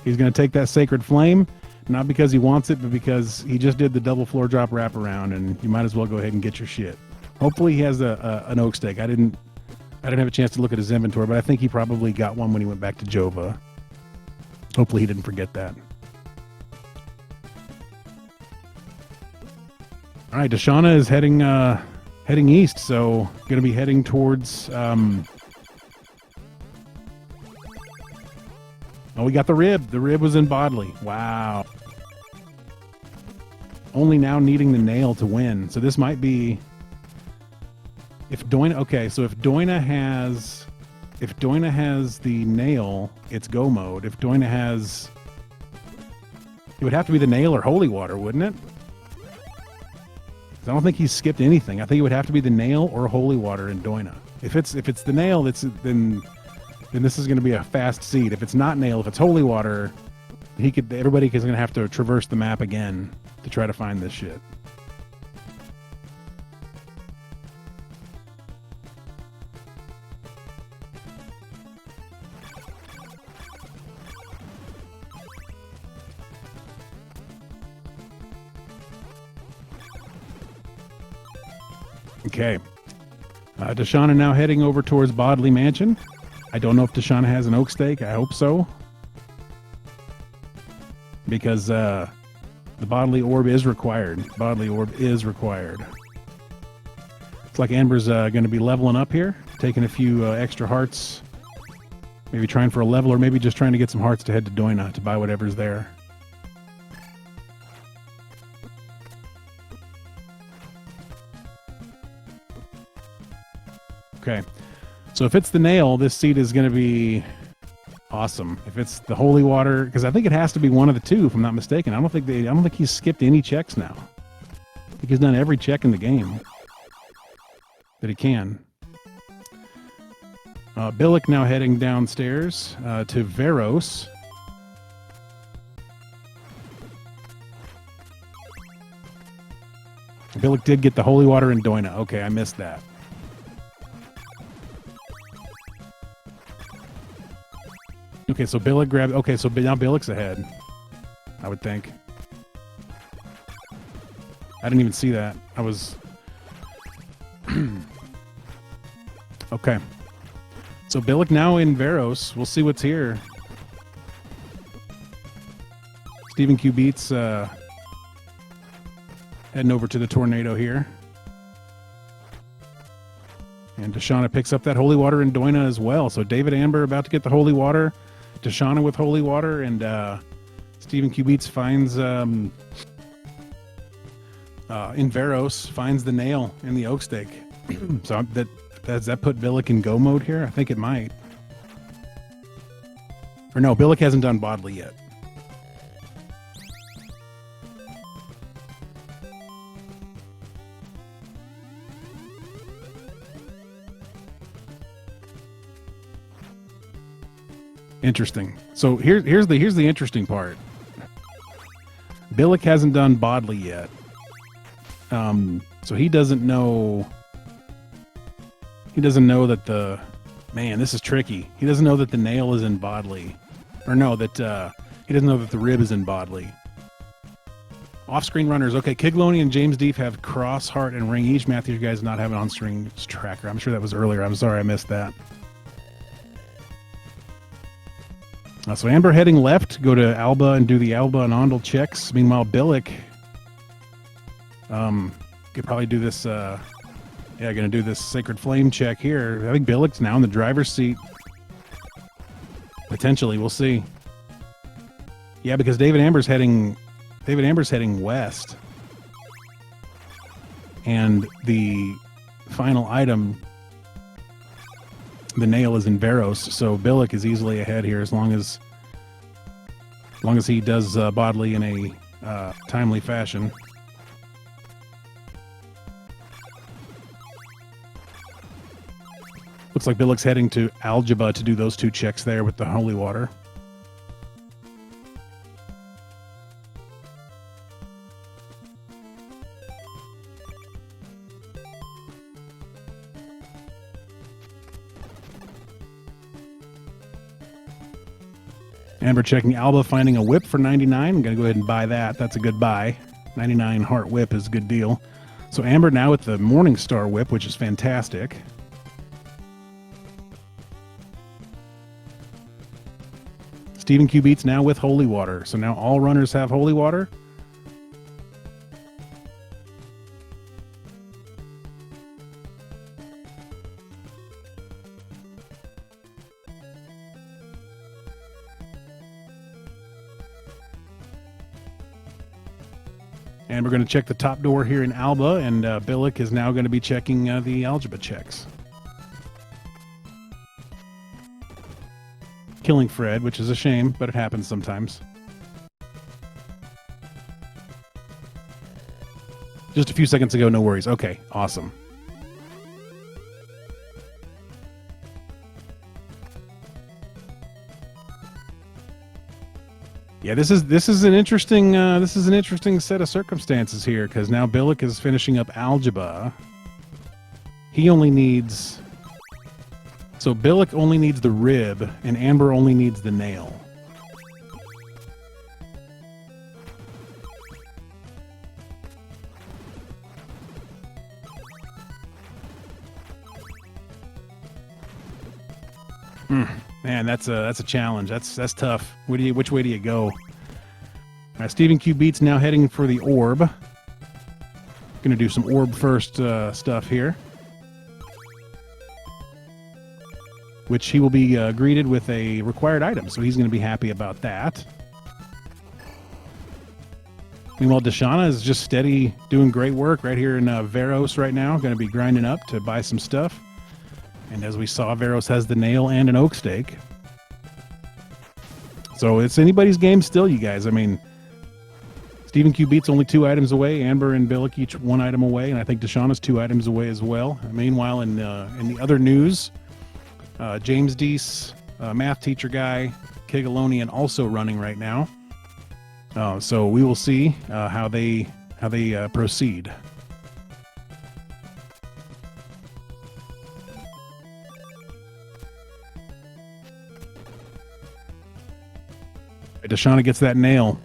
A: He's going to take that sacred flame. Not because he wants it, but because he just did the double floor drop wraparound, and you might as well go ahead and get your shit. Hopefully he has an oak stake. I didn't have a chance to look at his inventory, but I think he probably got one when he went back to Jova. Hopefully he didn't forget that. All right, Dshana is heading east, so going to be heading towards... oh, we got the rib. The rib was in Bodley. Wow. Only now needing the nail to win. So this might be... If Dshana... Okay, so if Dshana has the nail, it's go mode. If Dshana has... It would have to be the nail or holy water, wouldn't it? I don't think he's skipped anything. I think it would have to be the nail or holy water in Dshana. If it's the nail, then this is going to be a fast seed. If it's not nail, if it's holy water, everybody is going to have to traverse the map again to try to find this shit. Okay. Dshana now heading over towards Bodley Mansion. I don't know if Dshana has an oak stake. I hope so. Because the Bodley orb is required. Bodley orb is required. It's like Anber's going to be leveling up here. Taking a few extra hearts. Maybe trying for a level, or maybe just trying to get some hearts to head to Dshana to buy whatever's there. Okay, so if it's the nail, this seed is going to be awesome. If it's the holy water, because I think it has to be one of the two, if I'm not mistaken. I don't think he's skipped any checks now. I think he's done every check in the game that he can. Billick now heading downstairs to Veros. Billick did get the holy water in Dshana. Okay, I missed that. Okay, so Billick grabbed... Okay, so now Billick's ahead, I would think. I didn't even see that. I was... Okay. So Billick now in Veros. We'll see what's here. StevenQBeatz heading over to the tornado here. And Dshana picks up that holy water in Dshana as well. So David Anber about to get the holy water. Dshana with holy water, and StevenQBeatz finds in Veros, finds the nail in the oak stake. So does that put Billick in go mode here? I think it might. Or no, Billick hasn't done Bodley yet. Interesting. So here's the interesting part. Billick hasn't done Bodley yet. So he doesn't know that the... Man, this is tricky. He doesn't know that the nail is in Bodley. Or no, that he doesn't know that the rib is in Bodley. Off-screen runners. Okay, Kigalonian and JamesDece have cross, heart, and ring each. MathTeacherGuy does not have an on-screen tracker. I'm sure that was earlier. I'm sorry I missed that. So Anber heading left, go to Alba and do the Alba and Ondel checks. Meanwhile, Billick could probably do this, going to do this Sacred Flame check here. I think Billick's now in the driver's seat. Potentially, we'll see. Yeah, because David Amber's heading west. And the final item... The nail is in Veros, so Billick is easily ahead here as long as he does Bodley in a timely fashion. Looks like Billick's heading to Aljaba to do those two checks there with the holy water. Amber checking Alba, finding a whip for 99. I'm going to go ahead and buy that. That's a good buy. 99 heart whip is a good deal. So Amber now with the Morningstar whip, which is fantastic. StevenQBeatz now with Holy Water. So now all runners have Holy Water. And we're going to check the top door here in Alba, and Billick is now going to be checking the algebra checks. Killing Fred, which is a shame, but it happens sometimes. Just a few seconds ago, no worries. Okay, awesome. Yeah, this is an interesting set of circumstances here, because now Billick is finishing up algebra. He only needs, so Billick only needs the rib, and Amber only needs the nail. Man, that's a challenge. That's tough. Which way do you go? StevenQBeatz now heading for the orb. Going to do some orb first stuff here, which he will be greeted with a required item, so he's going to be happy about that. Meanwhile, Dshana is just steady doing great work right here in Veros right now. Going to be grinding up to buy some stuff. And as we saw, Veros has the nail and an oak stake. So it's anybody's game still, you guys. I mean, StevenQBeatz only 2 items away. Anber and Billick each 1 item away. And I think Dshana's 2 items away as well. Meanwhile, in the other news, JamesDece, MathTeacherGuy, Kigalonian also running right now. So we will see how they proceed. Dshana gets that nail.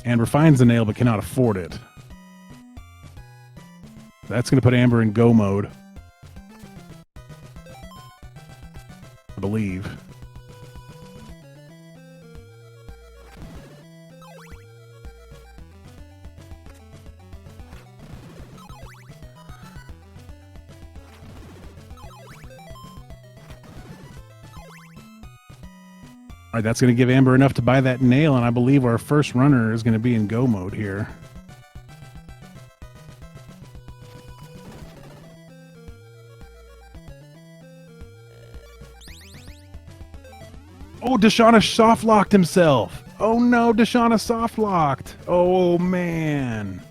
A: Amber finds the nail but cannot afford it. That's going to put Amber in go mode, I believe. All right, that's going to give Amber enough to buy that nail, and I believe our first runner is going to be in go mode here. Oh, Dshana soft locked himself. Oh no, Dshana soft locked. Oh man,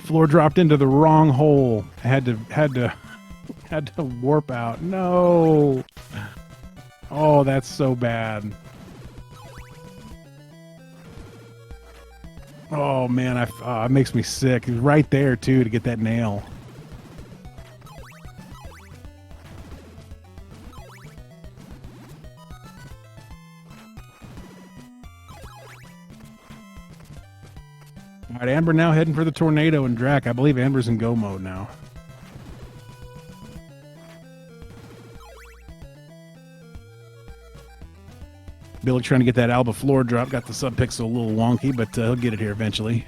A: floor dropped into the wrong hole. Had to warp out. No. Oh, that's so bad. Oh man, it makes me sick. He was right there too to get that nail. All right, Amber now heading for the tornado and Drac. I believe Amber's in go mode now. Billick trying to get that Alba floor drop. Got the subpixel a little wonky, but he'll get it here eventually.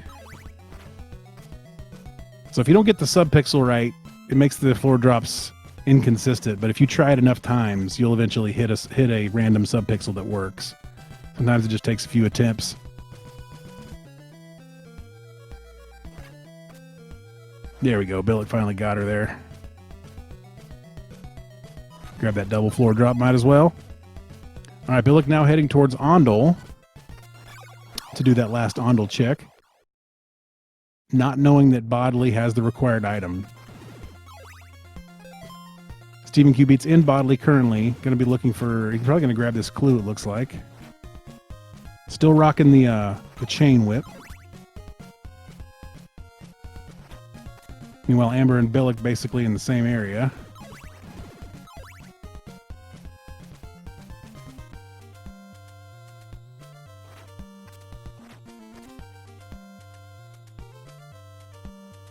A: So if you don't get the subpixel right, it makes the floor drops inconsistent. But if you try it enough times, you'll eventually hit a random subpixel that works. Sometimes it just takes a few attempts. There we go. Billick finally got her there. Grab that double floor drop, might as well. All right, Billick now heading towards Ondel to do that last Ondel check, not knowing that Bodley has the required item. StevenQBeatz in Bodley currently. Going to be looking for, he's probably going to grab this clue, it looks like. Still rocking the chain whip. Meanwhile, Amber and Billick basically in the same area.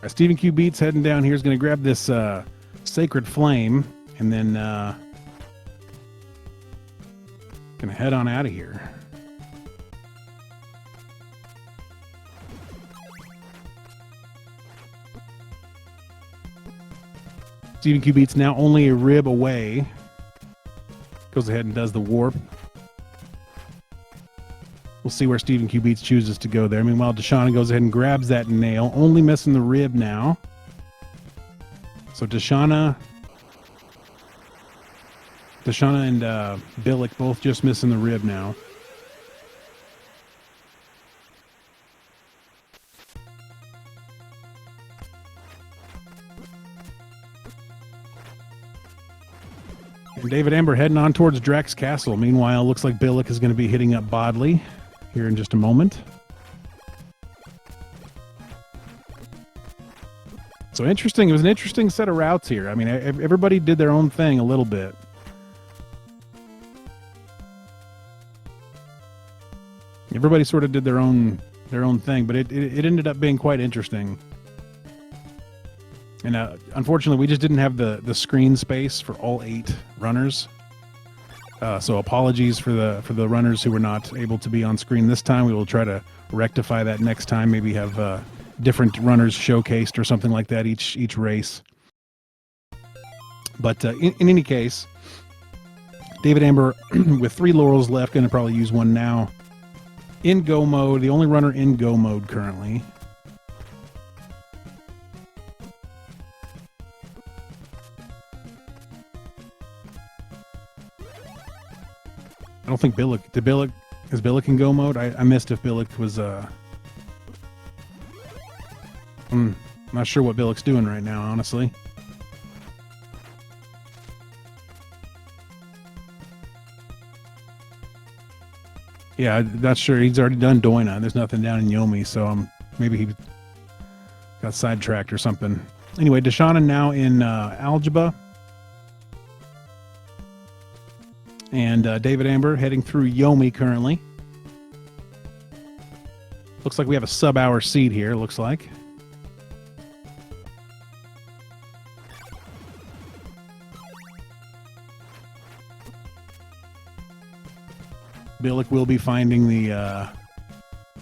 A: StevenQBeatz heading down here is going to grab this Sacred Flame and then going to head on out of here. StevenQBeatz now only a rib away. Goes ahead and does the warp. We'll see where StevenQBeatz chooses to go there. Meanwhile, Dshana goes ahead and grabs that nail, only missing the rib now. So Dshana and Billick both just missing the rib now. And David Anber heading on towards Drax Castle. Meanwhile, looks like Billick is going to be hitting up Bodley here in just a moment. So interesting. It was an interesting set of routes here. I mean, everybody did their own thing a little bit. Everybody sort of did their own thing, but it ended up being quite interesting. And unfortunately, we just didn't have the screen space for all 8 runners. So apologies for the runners who were not able to be on screen this time. We will try to rectify that next time. Maybe have different runners showcased or something like that each race. But in any case, David Anber with 3 laurels left, going to probably use one now. In go mode, the only runner in go mode currently. I don't think Billick... Is Billick in go mode? I missed if Billick was... I'm not sure what Billick's doing right now, honestly. Yeah, I'm not sure. He's already done Dshana. There's nothing down in Yomi, so maybe he got sidetracked or something. Anyway, Dshana now in Algebra. And David Anber heading through Yomi currently. Looks like we have a sub-hour seed here, looks like. Billick will be finding the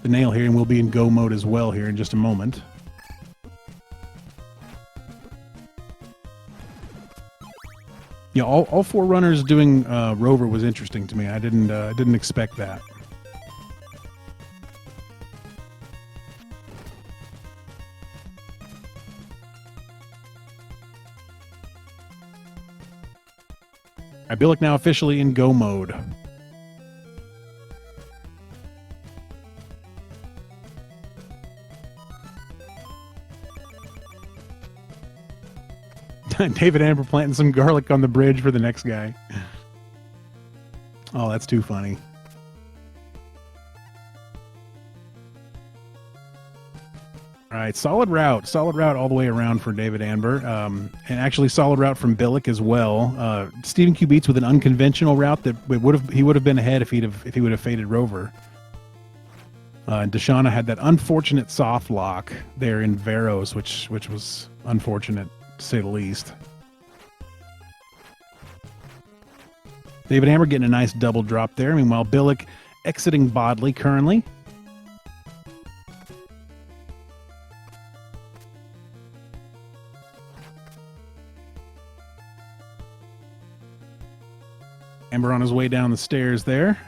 A: nail here, and we'll be in go mode as well here in just a moment. Yeah, all 4 runners doing Rover was interesting to me. I didn't expect that. All right, Billick now officially in go mode. David Anber planting some garlic on the bridge for the next guy. Oh, that's too funny. All right, solid route all the way around for David Anber, and actually solid route from Billick as well. StevenQBeatz with an unconventional route that he would have been ahead if he would have faded Rover. And Dshana had that unfortunate soft lock there in Veros, which was unfortunate, to say the least. David Anber getting a nice double drop there. Meanwhile, Billick exiting Bodley currently. Anber on his way down the stairs there.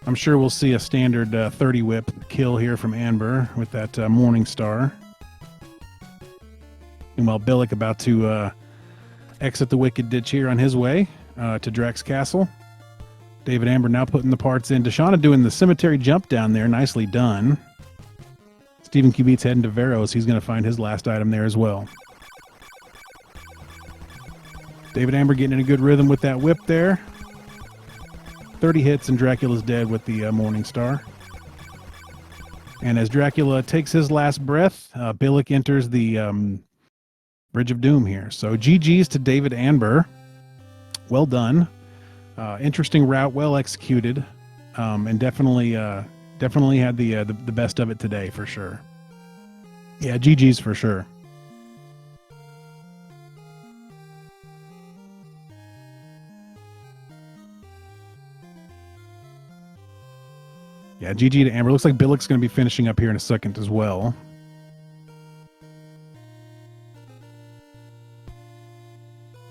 A: I'm sure we'll see a standard 30 whip kill here from Anber with that Morning Star. Meanwhile, Billick about to exit the Wicked Ditch here on his way to Drax Castle. David Anber now putting the parts in. Dshana doing the cemetery jump down there. Nicely done. StevenQBeatz heading to Veros. He's going to find his last item there as well. David Anber getting in a good rhythm with that whip there. 30 hits and Dracula's dead with the Morning Star. And as Dracula takes his last breath, Billick enters the Bridge of Doom here. So GG's to David Anber. Well done. Interesting route, well executed, and definitely had the best of it today for sure. Yeah, GG's for sure. Yeah, GG to Amber. Looks like Billick's going to be finishing up here in a second as well.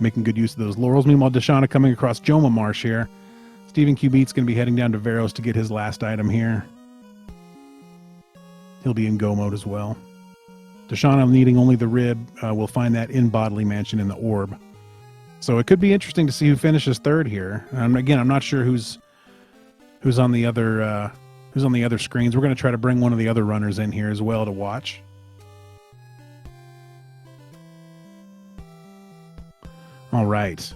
A: Making good use of those laurels. Meanwhile, Dshana coming across Joma Marsh here. StevenQBeatz going to be heading down to Veros to get his last item here. He'll be in go mode as well. Dshana needing only the rib. We'll find that in Bodily Mansion in the orb. So it could be interesting to see who finishes third here. Again, I'm not sure who's on the other screens. We're going to try to bring one of the other runners in here as well to watch. All right.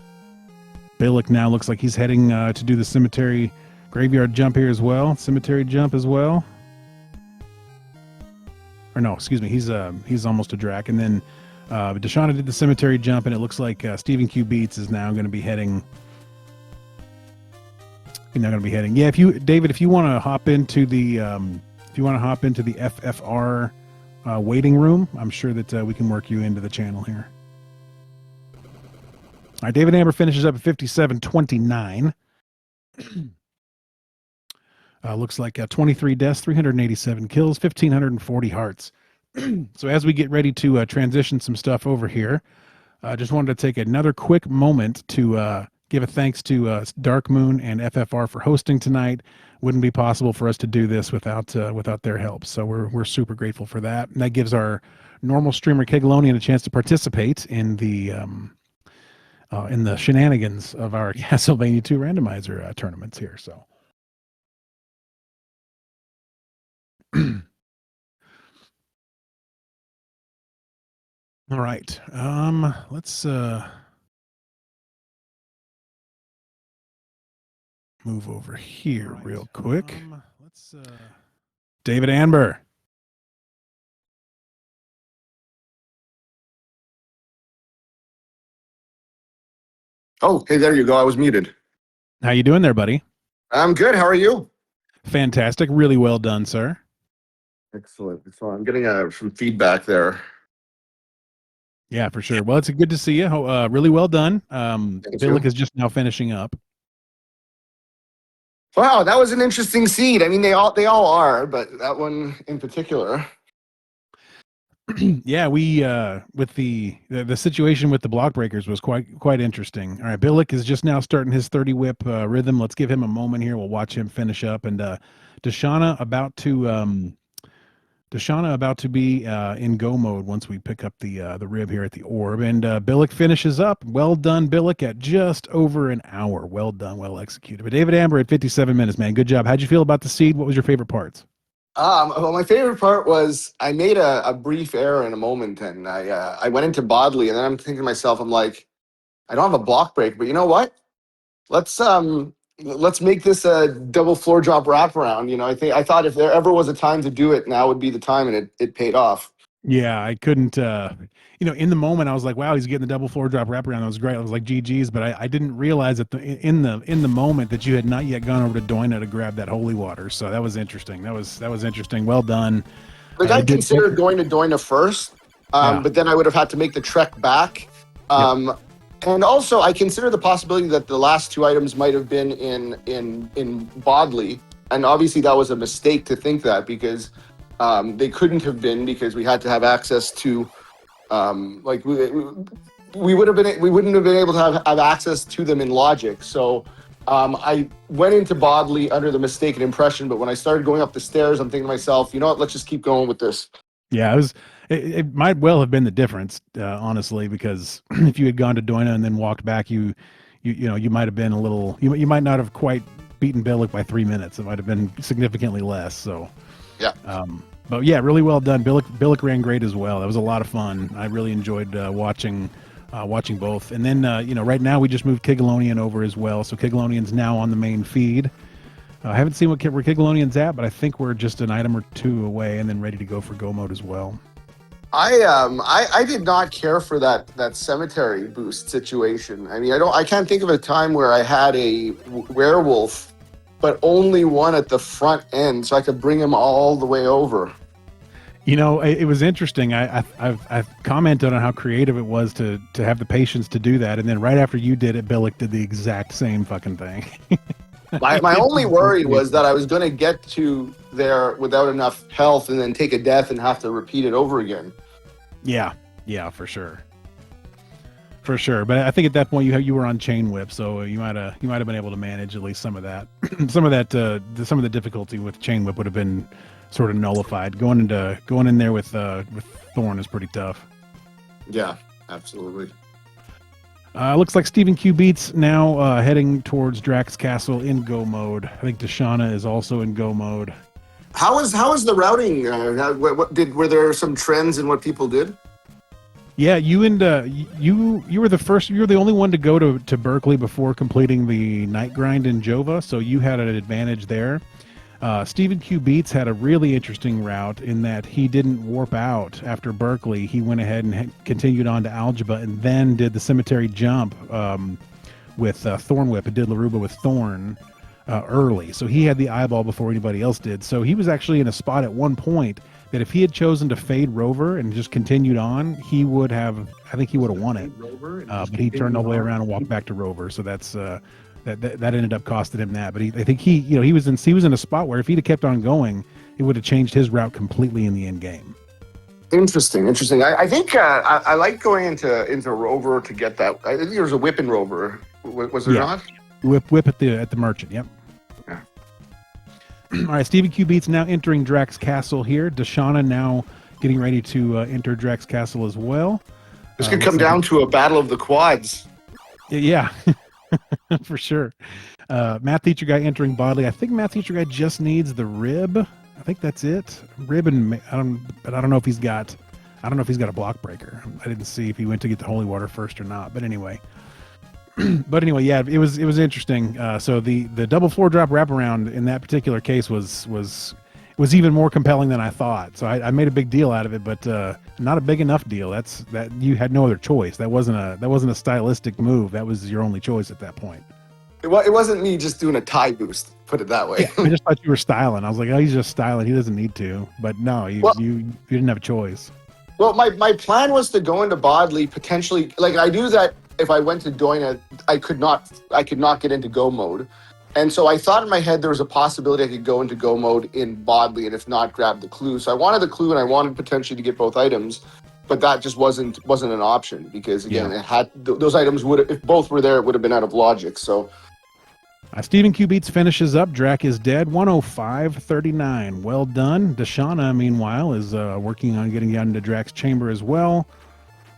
A: Billick now looks like he's heading to do the cemetery graveyard jump here as well. Cemetery jump as well. Or no, excuse me. He's almost a Drac. And then Dshana did the cemetery jump, and it looks like StevenQBeatz is now going to be heading. He's now going to be heading. Yeah, David, if you want to hop into the FFR waiting room, I'm sure that we can work you into the channel here. All right, David Amber finishes up at 57.29. Looks like 23 deaths, 387 kills, 1,540 hearts. So as we get ready to transition some stuff over here, I just wanted to take another quick moment to give a thanks to Dark Moon and FFR for hosting tonight. Wouldn't be possible for us to do this without their help. So we're super grateful for that. And that gives our normal streamer Kigalonian a chance to participate in the shenanigans of our Castlevania 2 randomizer tournaments here. So. All right. Let's move over here real quick. David Anber.
B: Oh, hey, there you go. I was muted.
A: How you doing there, buddy?
B: I'm good. How are you?
A: Fantastic. Really well done, sir.
B: Excellent. So I'm getting some feedback there.
A: Yeah, for sure. Well, it's good to see you. Really well done. Billick is just now finishing up.
B: Wow, that was an interesting seed. I mean, they all are, but that one in particular.
A: Yeah, we with the situation with the block breakers was quite interesting. All right, Billick is just now starting his 30 whip rhythm. Let's give him a moment here. We'll watch him finish up, and Dshana about to be in go mode once we pick up the rib here at the orb, and Billick finishes up. Well done, Billick, at just over an hour. Well done, well executed. But David Amber at 57 minutes, man, good job. How'd you feel about the seed? What was your favorite parts?
B: Well, my favorite part was I made a brief error in a moment, and I went into Bodley, and then I'm thinking to myself, I'm like, I don't have a block break, but you know what? Let's make this a double floor drop wraparound. You know, I thought if there ever was a time to do it, now would be the time, and it paid off.
A: Yeah, I couldn't, in the moment I was like, wow, he's getting the double floor drop wraparound. That was great. I was like, GG's, but I didn't realize that in the moment that you had not yet gone over to Dshana to grab that holy water. So that was interesting. That was interesting. Well done.
B: Like I considered going to Dshana first, but then I would have had to make the trek back. And also I consider the possibility that the last two items might have been in Bodley. And obviously that was a mistake to think that, because they couldn't have been, because we had to have access to we wouldn't have been able to have access to them in logic. So I went into Bodley under the mistaken impression, but when I started going up the stairs, I'm thinking to myself, you know what, let's just keep going with this.
A: Yeah, it might well have been the difference, honestly, because if you had gone to Dshana and then walked back, you might have been a little, you might not have quite beaten Billick by 3 minutes. It might have been significantly less. So
B: yeah.
A: But yeah, really well done. Billick ran great as well. That was a lot of fun. I really enjoyed watching both. And then right now we just moved Kigalonian over as well. So Kigalonian's now on the main feed. I haven't seen where Kigalonian's at, but I think we're just an item or two away and then ready to go for go mode as well.
B: I did not care for that cemetery boost situation. I mean, I can't think of a time where I had a werewolf, but only one at the front end, so I could bring him all the way over.
A: It was interesting. I've commented on how creative it was to have the patience to do that, and then right after you did it, Billick did the exact same fucking thing.
B: My only worry was that I was going to get to there without enough health and then take a death and have to repeat it over again.
A: Yeah, for sure. For sure, but I think at that point you were on chain whip, so you might have been able to manage at least some of that. some of the difficulty with chain whip would have been sort of nullified. Going in there with Thorn is pretty tough.
B: Yeah, absolutely.
A: Looks like StevenQBeatz now heading towards Drax Castle in go mode. I think Dshana is also in go mode.
B: How was the routing? Were there some trends in what people did?
A: Yeah, you were the first. You were the only one to go to Berkeley before completing the night grind in Jova, so you had an advantage there. StevenQBeatz had a really interesting route in that he didn't warp out after Berkeley. He went ahead and continued on to Algebra and then did the cemetery jump with Thorn Whip and did Laruba with Thorn early. So he had the eyeball before anybody else did. So he was actually in a spot at one point that if he had chosen to fade Rover and just continued on, he would have, I think he would have won it. But he turned all the way around and walked back to Rover. So that's that ended up costing him that. But I think he was in a spot where if he'd have kept on going, it would have changed his route completely in the end game.
B: Interesting. I think I like going into Rover to get that. I think there was a whip in Rover. Was there not?
A: Whip at the merchant. Yep.
B: Yeah.
A: All right, StevenQBeatz now entering Drax Castle here. Dshana now getting ready to enter Drax Castle as well.
B: This could come down to a battle of the quads.
A: Yeah, for sure. MathTeacherGuy entering Bodley. I think MathTeacherGuy just needs the rib. I think that's it. Rib and I don't know if he's got a block breaker. I didn't see if he went to get the holy water first or not. But anyway. Yeah, it was interesting. So the double floor drop wraparound in that particular case was even more compelling than I thought. So I made a big deal out of it, but not a big enough deal. That you had no other choice. That wasn't a stylistic move. That was your only choice at that point.
B: It wasn't me just doing a tie boost. Put it that way.
A: Yeah, I just thought you were styling. I was like, oh, he's just styling. He doesn't need to. But no, you didn't have a choice.
B: Well, my plan was to go into Bodley potentially. Like I knew that if I went to Dshana, I could not get into go mode. And so I thought in my head there was a possibility I could go into go mode in Bodley and if not, grab the clue. So I wanted the clue and I wanted potentially to get both items, but that just wasn't an option because again, It had those items if both were there, it would have been out of logic. So
A: StevenQBeatz finishes up. Drac is dead. 105.39. Well done. Dshana, meanwhile, is working on getting down into Drac's chamber as well.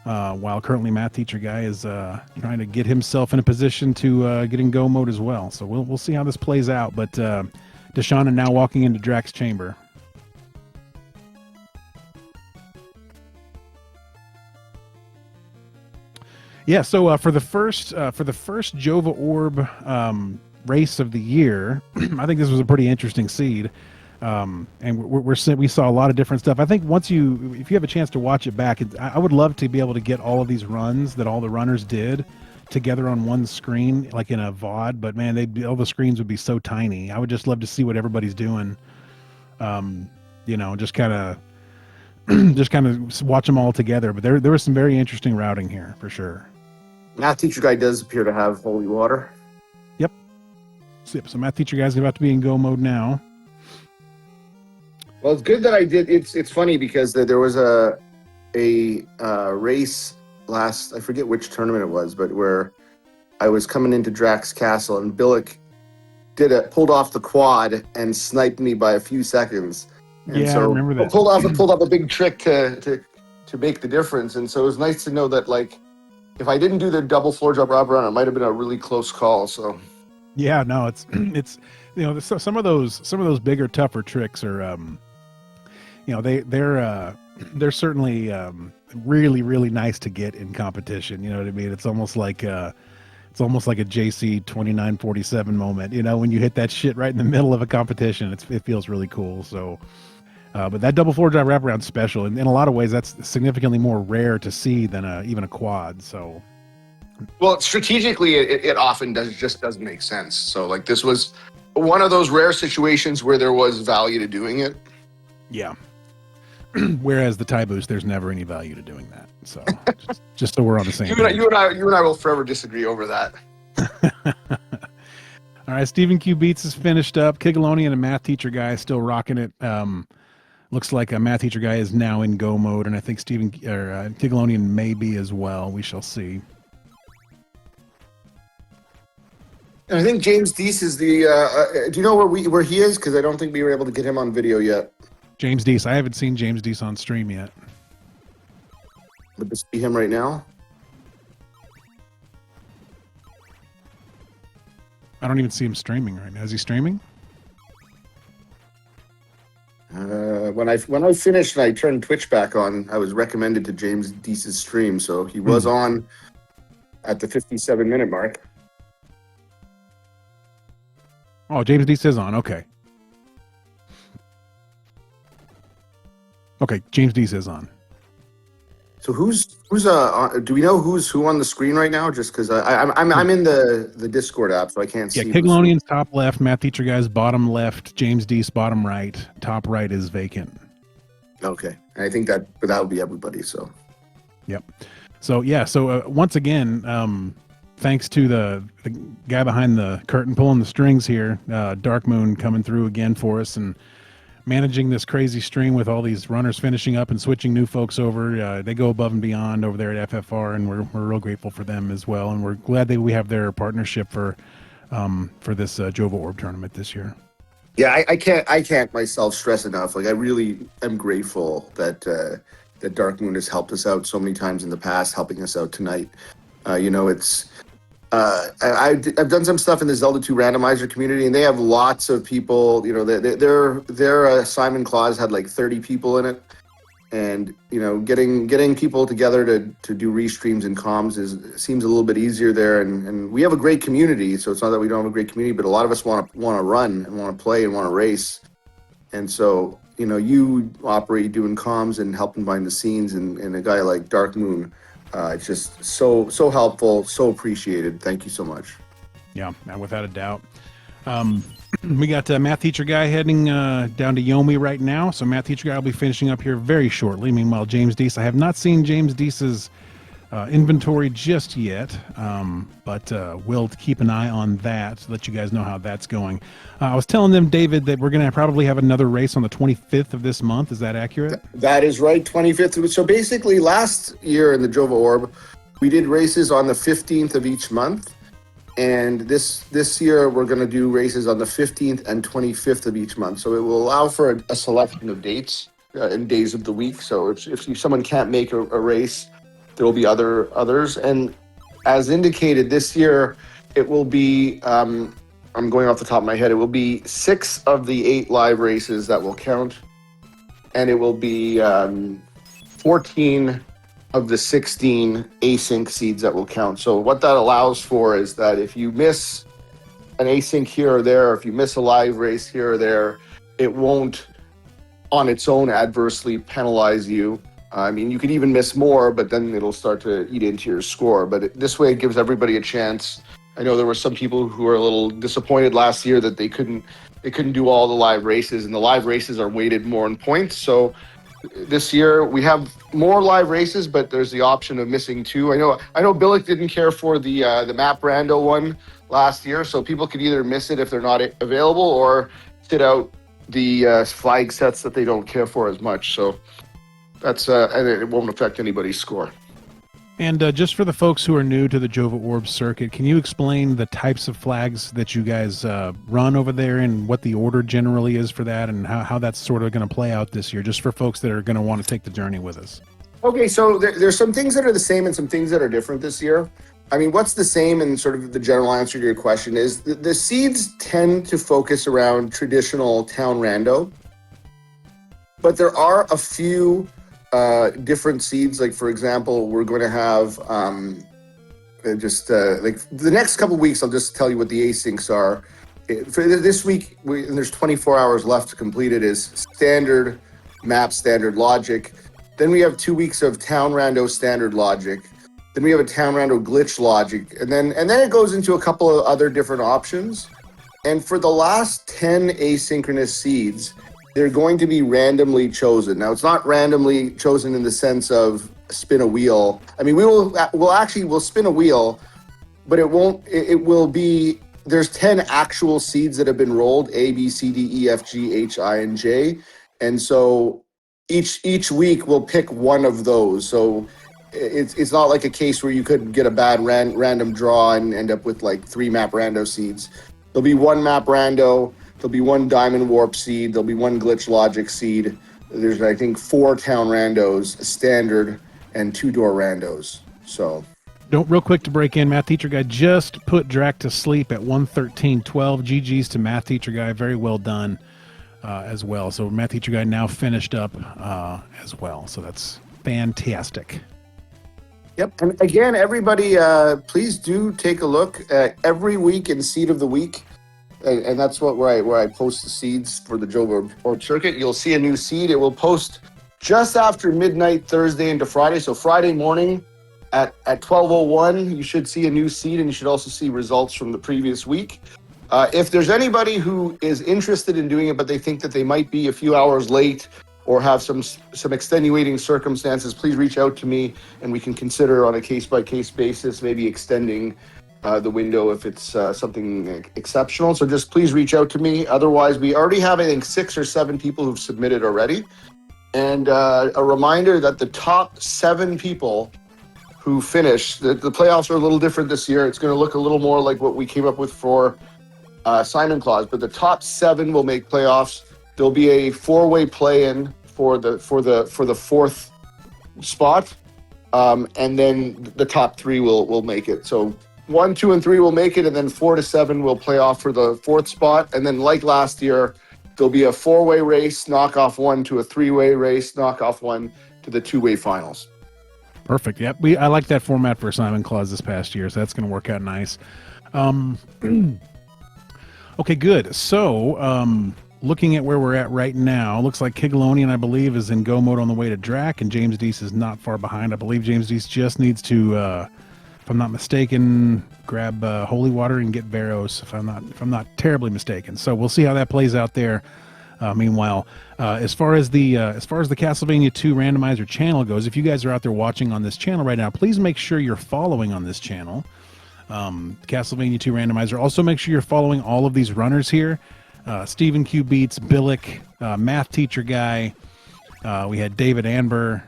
A: While currently MathTeacherGuy is trying to get himself in a position to get in go mode as well. So we'll see how this plays out. But Dshana now walking into Drac's chamber. Yeah. So for the first Jova orb race of the year, I think this was a pretty interesting seed. And we saw a lot of different stuff. I think if you have a chance to watch it back, I would love to be able to get all of these runs that all the runners did together on one screen, like in a VOD. But man, all the screens would be so tiny. I would just love to see what everybody's doing. Just kind of watch them all together. But there was some very interesting routing here for sure.
B: MathTeacherGuy does appear to have holy water.
A: Yep. So MathTeacherGuy's about to be in go mode now.
B: Well, it's good that I did. It's funny because there was a race last, I forget which tournament it was, but where I was coming into Drax Castle and Billick pulled off the quad and sniped me by a few seconds. And
A: I remember that.
B: Pulled off a big trick to make the difference. And so it was nice to know that like if I didn't do the double floor drop wraparound, it might have been a really close call. So
A: yeah, no, it's some of those bigger, tougher tricks are they're certainly really, really nice to get in competition. You know what I mean? It's almost like a JC 2947 moment. You know, when you hit that shit right in the middle of a competition, it feels really cool. So, but that double floor drop wraparound special, and in a lot of ways, that's significantly more rare to see than even a quad. So,
B: well, strategically, it often doesn't make sense. So, like this was one of those rare situations where there was value to doing it.
A: Yeah. Whereas the tie boost, there's never any value to doing that. So just so we're on the same
B: You
A: page.
B: and I will forever disagree over that.
A: All right, StevenQBeatz is finished up. Kigalonian and MathTeacherGuy still rocking it. Looks like a MathTeacherGuy is now in go mode, and I think Kigalonian may be as well. We shall see.
B: And I think JamesDece is the. Do you know where he is? Because I don't think we were able to get him on video yet.
A: JamesDece. I haven't seen JamesDece on stream yet.
B: Would this be him right now?
A: I don't even see him streaming right now. Is he streaming?
B: When I finished and I turned Twitch back on, I was recommended to JamesDece's stream, so he was on at the 57-minute mark.
A: Oh, JamesDece is on. Okay. Okay, JamesDece is on.
B: So who's do we know who on the screen right now? Just because I'm in the Discord app, so I can't see.
A: Yeah, Kigalonian's top left, MathTeacherGuy's bottom left, JamesDece bottom right, top right is vacant.
B: Okay, and I think that would be everybody. So.
A: Yep. So yeah. So once again, thanks to the guy behind the curtain pulling the strings here, Dark Moon coming through again for us and managing this crazy stream with all these runners finishing up and switching new folks over. They go above and beyond over there at FFR, and we're real grateful for them as well. And we're glad that we have their partnership for this Jova Orb tournament this year.
B: Yeah, I can't myself stress enough. Like, I really am grateful that Dark Moon has helped us out so many times in the past, helping us out tonight. I've done some stuff in the Zelda 2 randomizer community, and they have lots of people. Their Simon Claus had like 30 people in it, and getting people together to do restreams and comms seems a little bit easier there. And we have a great community, so it's not that we don't have a great community, but a lot of us want to run and want to play and want to race, and so you operate doing comms and helping behind the scenes, and a guy like Dark Moon. It's just so helpful, so appreciated. Thank you so much.
A: Yeah, without a doubt. We got MathTeacherGuy heading down to Yomi right now. So MathTeacherGuy will be finishing up here very shortly. Meanwhile, JamesDece, I have not seen JamesDece's inventory just yet, but we'll keep an eye on that to let you guys know how that's going. I was telling them, David, that we're going to probably have another race on the 25th of this month. Is that accurate?
B: That is right, 25th. So basically, last year in the Jova Orb, we did races on the 15th of each month. And this year, we're going to do races on the 15th and 25th of each month. So it will allow for a selection of dates and days of the week. So if someone can't make a race, there will be others. And as indicated, this year, it will be, I'm going off the top of my head, it will be 6 of the 8 live races that will count. And it will be 14 of the 16 async seeds that will count. So what that allows for is that if you miss an async here or there, or if you miss a live race here or there, it won't on its own adversely penalize you. I mean, you could even miss more, but then it'll start to eat into your score. But this way, it gives everybody a chance. I know there were some people who were a little disappointed last year that they couldn't do all the live races, and the live races are weighted more in points. So this year we have more live races, but there's the option of missing 2. I know Billick didn't care for the map rando one last year, so people could either miss it if they're not available, or sit out the flag sets that they don't care for as much. So that's and it won't affect anybody's score.
A: And just for the folks who are new to the Jova Orb circuit, can you explain the types of flags that you guys run over there and what the order generally is for that, and how that's sort of going to play out this year, just for folks that are going to want to take the journey with us?
B: Okay, so there's some things that are the same and some things that are different this year. I mean, what's the same, and sort of the general answer to your question is the seeds tend to focus around traditional town rando, but there are a few different seeds. Like, for example, we're going to have like the next couple of weeks, I'll just tell you what the asyncs are. For this week, and there's 24 hours left to complete it, is standard map, standard logic. Then we have 2 weeks of town rando standard logic. Then we have a town rando glitch logic, and then it goes into a couple of other different options. And for the last 10 asynchronous seeds, they're going to be randomly chosen. Now, it's not randomly chosen in the sense of spin a wheel. I mean, we'll spin a wheel, but it will be, there's 10 actual seeds that have been rolled, A, B, C, D, E, F, G, H, I, and J. And so each week we'll pick one of those. So it's not like a case where you could get a bad random draw and end up with like 3 map rando seeds. There'll be 1 map rando, there'll be 1 diamond warp seed, there'll be 1 glitch logic seed. There's, I think, 4 town randos, a standard, and 2 door randos. So
A: Don't real quick to break in, Math Teacher Guy just put Drac to sleep at 113.12. GG's to Math Teacher Guy. Very well done as well. So Math Teacher Guy now finished up as well. So that's fantastic.
B: Yep. And again, everybody, please do take a look at every week in Seed of the Week. And that's where I post the seeds for the Jova Orb Circuit. You'll see a new seed. It will post just after midnight Thursday into Friday. So Friday morning at 12:01, you should see a new seed, and you should also see results from the previous week. If there's anybody who is interested in doing it, but they think that they might be a few hours late or have some extenuating circumstances, please reach out to me, and we can consider on a case-by-case basis maybe extending the window if it's something exceptional. So just please reach out to me. Otherwise, we already have, I think, 6 or 7 people who've submitted already. And a reminder that the top 7 people who finish, the playoffs are a little different this year. It's going to look a little more like what we came up with for Simon Claus, but the top 7 will make playoffs. There'll be a 4-way play-in for the 4th spot, and then the top 3 will make it. So 1, 2, and 3 will make it, and then 4 to 7 will play off for the 4th spot. And then, like last year, there'll be a 4-way race, knock off 1 to a 3-way race, knock off 1 to the 2-way finals.
A: Perfect. Yep. I like that format for Simon Claus this past year, so that's going to work out nice. Okay, good. So, looking at where we're at right now, looks like Kigalonian, I believe, is in go mode on the way to Drac, and JamesDece is not far behind. I believe JamesDece just needs to, if I'm not mistaken, grab holy water and get Barrows. If I'm not terribly mistaken. So we'll see how that plays out there. Meanwhile, as far as the Castlevania 2 randomizer channel goes, if you guys are out there watching on this channel right now, please make sure you're following on this channel. Castlevania 2 randomizer. Also, make sure you're following all of these runners here. StevenQBeatz, Billick, Math Teacher Guy. We had David Anber.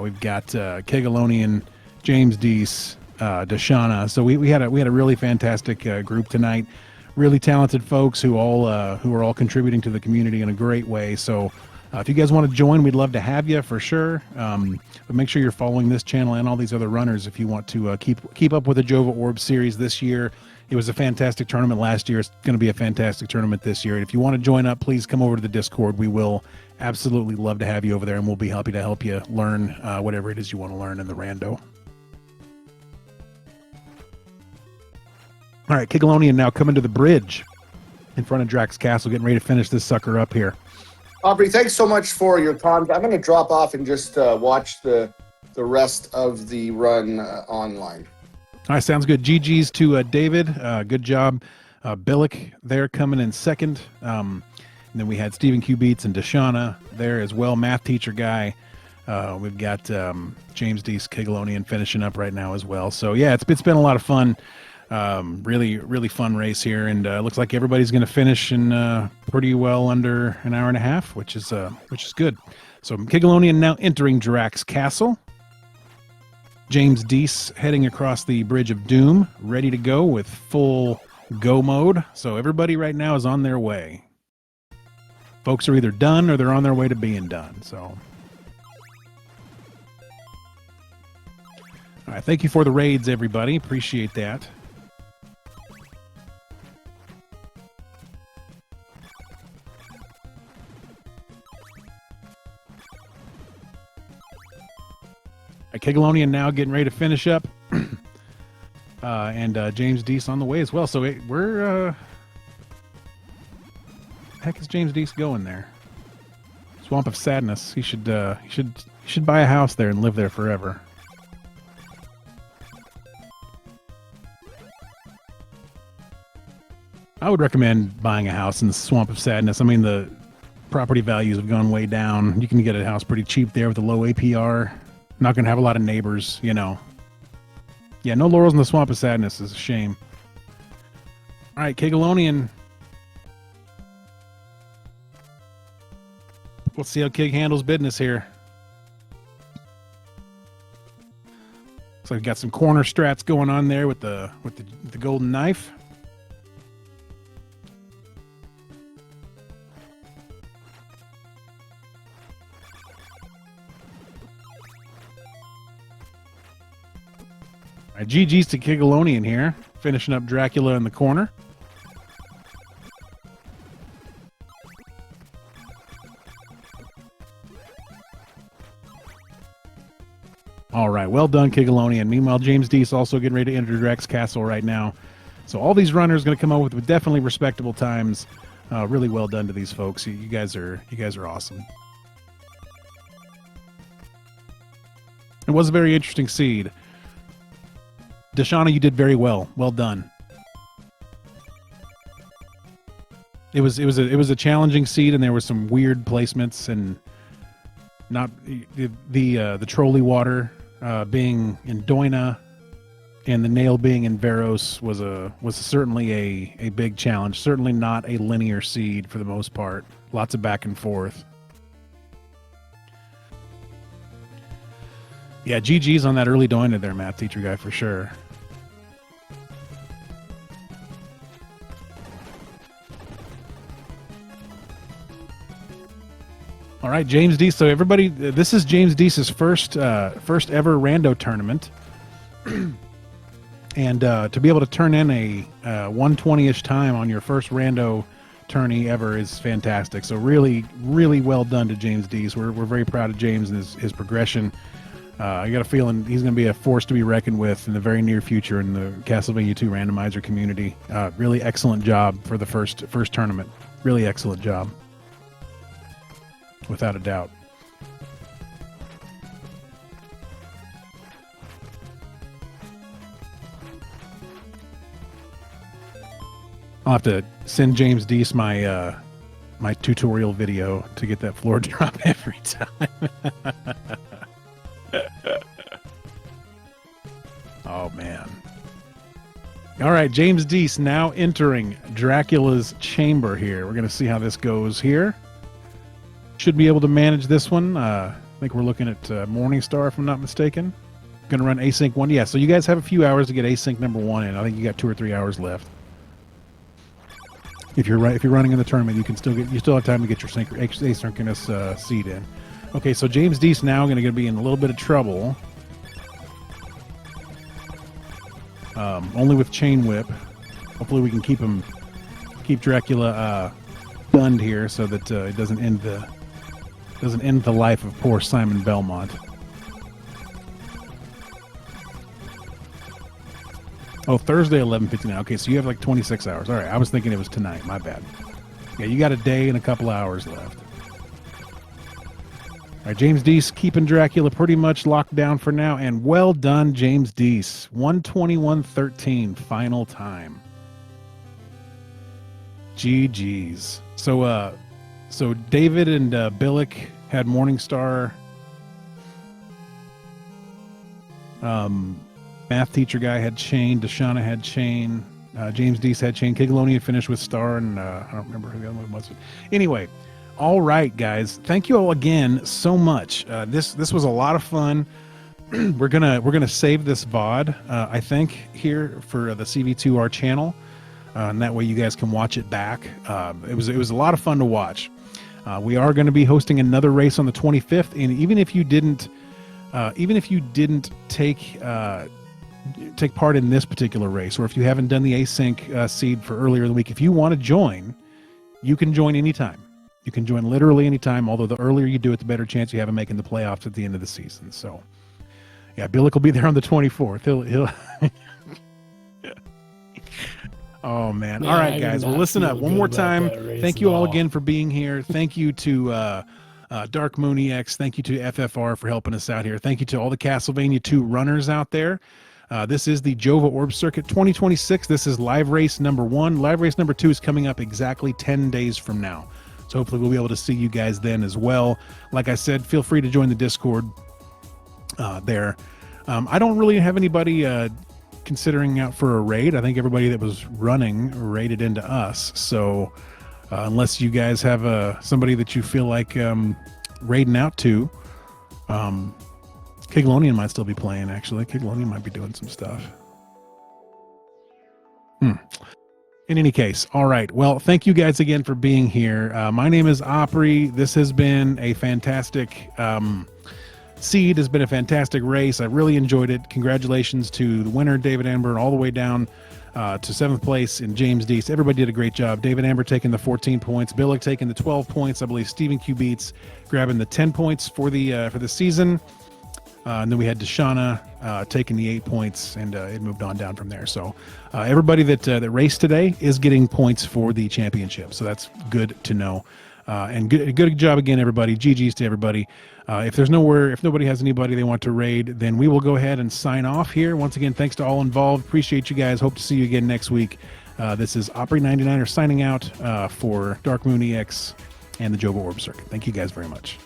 A: We've got Kigalonian, JamesDece, Dshana. So we had a really fantastic group tonight. Really talented folks who are all contributing to the community in a great way. So if you guys want to join, we'd love to have you for sure. But make sure you're following this channel and all these other runners if you want to keep up with the Jova Orb series this year. It was a fantastic tournament last year. It's going to be a fantastic tournament this year. And if you want to join up, please come over to the Discord. We will absolutely love to have you over there, and we'll be happy to help you learn whatever it is you want to learn in the rando. All right, Kigalonian now coming to the bridge in front of Drac's Castle, getting ready to finish this sucker up here.
B: Aubrey, thanks so much for your time. I'm going to drop off and just watch the rest of the run online.
A: All right, sounds good. GG's to David. Good job. Billick there coming in second. And then we had StevenQBeatz and Dshana there as well. Math Teacher Guy. We've got JamesDece, Kigalonian finishing up right now as well. So, yeah, it's been a lot of fun. Really fun race here, and looks like everybody's going to finish in pretty well under an hour and a half, which is good. So Kigalonian now entering Drac's Castle. JamesDece heading across the Bridge of Doom, ready to go with full go mode. So everybody right now is on their way. Folks are either done or they're on their way to being done. So, all right, thank you for the raids, everybody. Appreciate that. Kigalonian now getting ready to finish up, and JamesDece on the way as well. So we're heck is JamesDece going there? Swamp of Sadness. He should buy a house there and live there forever. I would recommend buying a house in the Swamp of Sadness. I mean, the property values have gone way down. You can get a house pretty cheap there with a low APR. Not going to have a lot of neighbors, you know. Yeah, no laurels in the swamp of sadness is a shame. All right, Kigalonian. Let's see how Kig handles business here. Looks like we got some corner strats going on there with the golden knife. All right, GG's to Kigalonian here, finishing up Dracula in the corner. All right, well done, Kigalonian. Meanwhile, JamesDece also getting ready to enter Drax Castle right now. So all these runners going to come up with definitely respectable times. Really well done to these folks. You guys are awesome. It was a very interesting seed. Dshana, you did very well. Well done. It was a challenging seed, and there were some weird placements, and not the trolley water being in Dshana and the nail being in Veros was certainly a big challenge. Certainly not a linear seed for the most part. Lots of back and forth. Yeah, GG's on that early Dshana there, Math Teacher Guy, for sure. All right, JamesDece. So everybody, this is JamesDece's first ever rando tournament, and to be able to turn in a 1:20-ish time on your first rando tourney ever is fantastic. So really, really well done to JamesDece. We're very proud of James and his progression. I got a feeling he's going to be a force to be reckoned with in the very near future in the Castlevania 2 randomizer community. Really excellent job for the first tournament. Really excellent job. Without a doubt. I'll have to send JamesDece my tutorial video to get that floor drop every time. Oh man. All right, JamesDece now entering Dracula's chamber here. We're going to see how this goes here. Should be able to manage this one. I think we're looking at Morningstar, if I'm not mistaken. Going to run async 1. Yeah, so you guys have a few hours to get async number 1 in. I think you got 2 or 3 hours left. If you're running in the tournament, you still have time to get your asynchronous seed in. Okay, so JamesDece now going to be in a little bit of trouble. Only with Chain Whip. Hopefully we can keep Dracula stunned here so that it doesn't end the life of poor Simon Belmont. Oh, Thursday, 11:59. Okay, so you have like 26 hours. All right, I was thinking it was tonight. My bad. Yeah, you got a day and a couple hours left. All right, JamesDece keeping Dracula pretty much locked down for now, and well done, JamesDece. 1:21:13 final time. GG's. So David and Billick had Morningstar. Math Teacher Guy had Chain. Dshana had Chain. JamesDece had Chain. Kigalonian finished with Star, and I don't remember who the other one was. Anyway, all right, guys. Thank you all again so much. This was a lot of fun. We're gonna save this VOD, I think, here for the CV2R channel. And that way you guys can watch it back. It was a lot of fun to watch. We are going to be hosting another race on the 25th, and even if you didn't take part in this particular race, or if you haven't done the async seed for earlier in the week, if you want to join, you can join anytime. You can join literally anytime. Although the earlier you do it, the better chance you have of making the playoffs at the end of the season. So, yeah, Billick will be there on the 24th. He'll Oh, man. All right, guys. Well, listen up one more time. Thank you all again for being here. Thank you to Dark Moon EX. Thank you to FFR for helping us out here. Thank you to all the Castlevania 2 runners out there. This is the Jova Orb Circuit 2026. This is live race number 1. Live race number 2 is coming up exactly 10 days from now. So hopefully we'll be able to see you guys then as well. Like I said, feel free to join the Discord there. I don't really have anybody considering out for a raid. I think everybody that was running raided into us. So unless you guys have somebody that you feel like raiding out to, Kigalonian might still be playing, actually. Kigalonian might be doing some stuff. In any case, all right. Well, thank you guys again for being here. My name is Opry. This has been a fantastic seed. Has been a fantastic race. I really enjoyed it. Congratulations to the winner, David Anber, all the way down to 7th place in JamesDece. Everybody did a great job. David Anber taking the 14 points, Billick taking the 12 points. I believe StevenQBeatz grabbing the 10 points for the season. And then we had Dshana taking the 8 points, and it moved on down from there. So everybody that raced today is getting points for the championship. So that's good to know. And good job again, everybody. GG's to everybody. If nobody has anybody they want to raid, then we will go ahead and sign off here. Once again, thanks to all involved. Appreciate you guys. Hope to see you again next week. This is Opry99er signing out for Dark Moon EX and the Jova Orb Circuit. Thank you guys very much.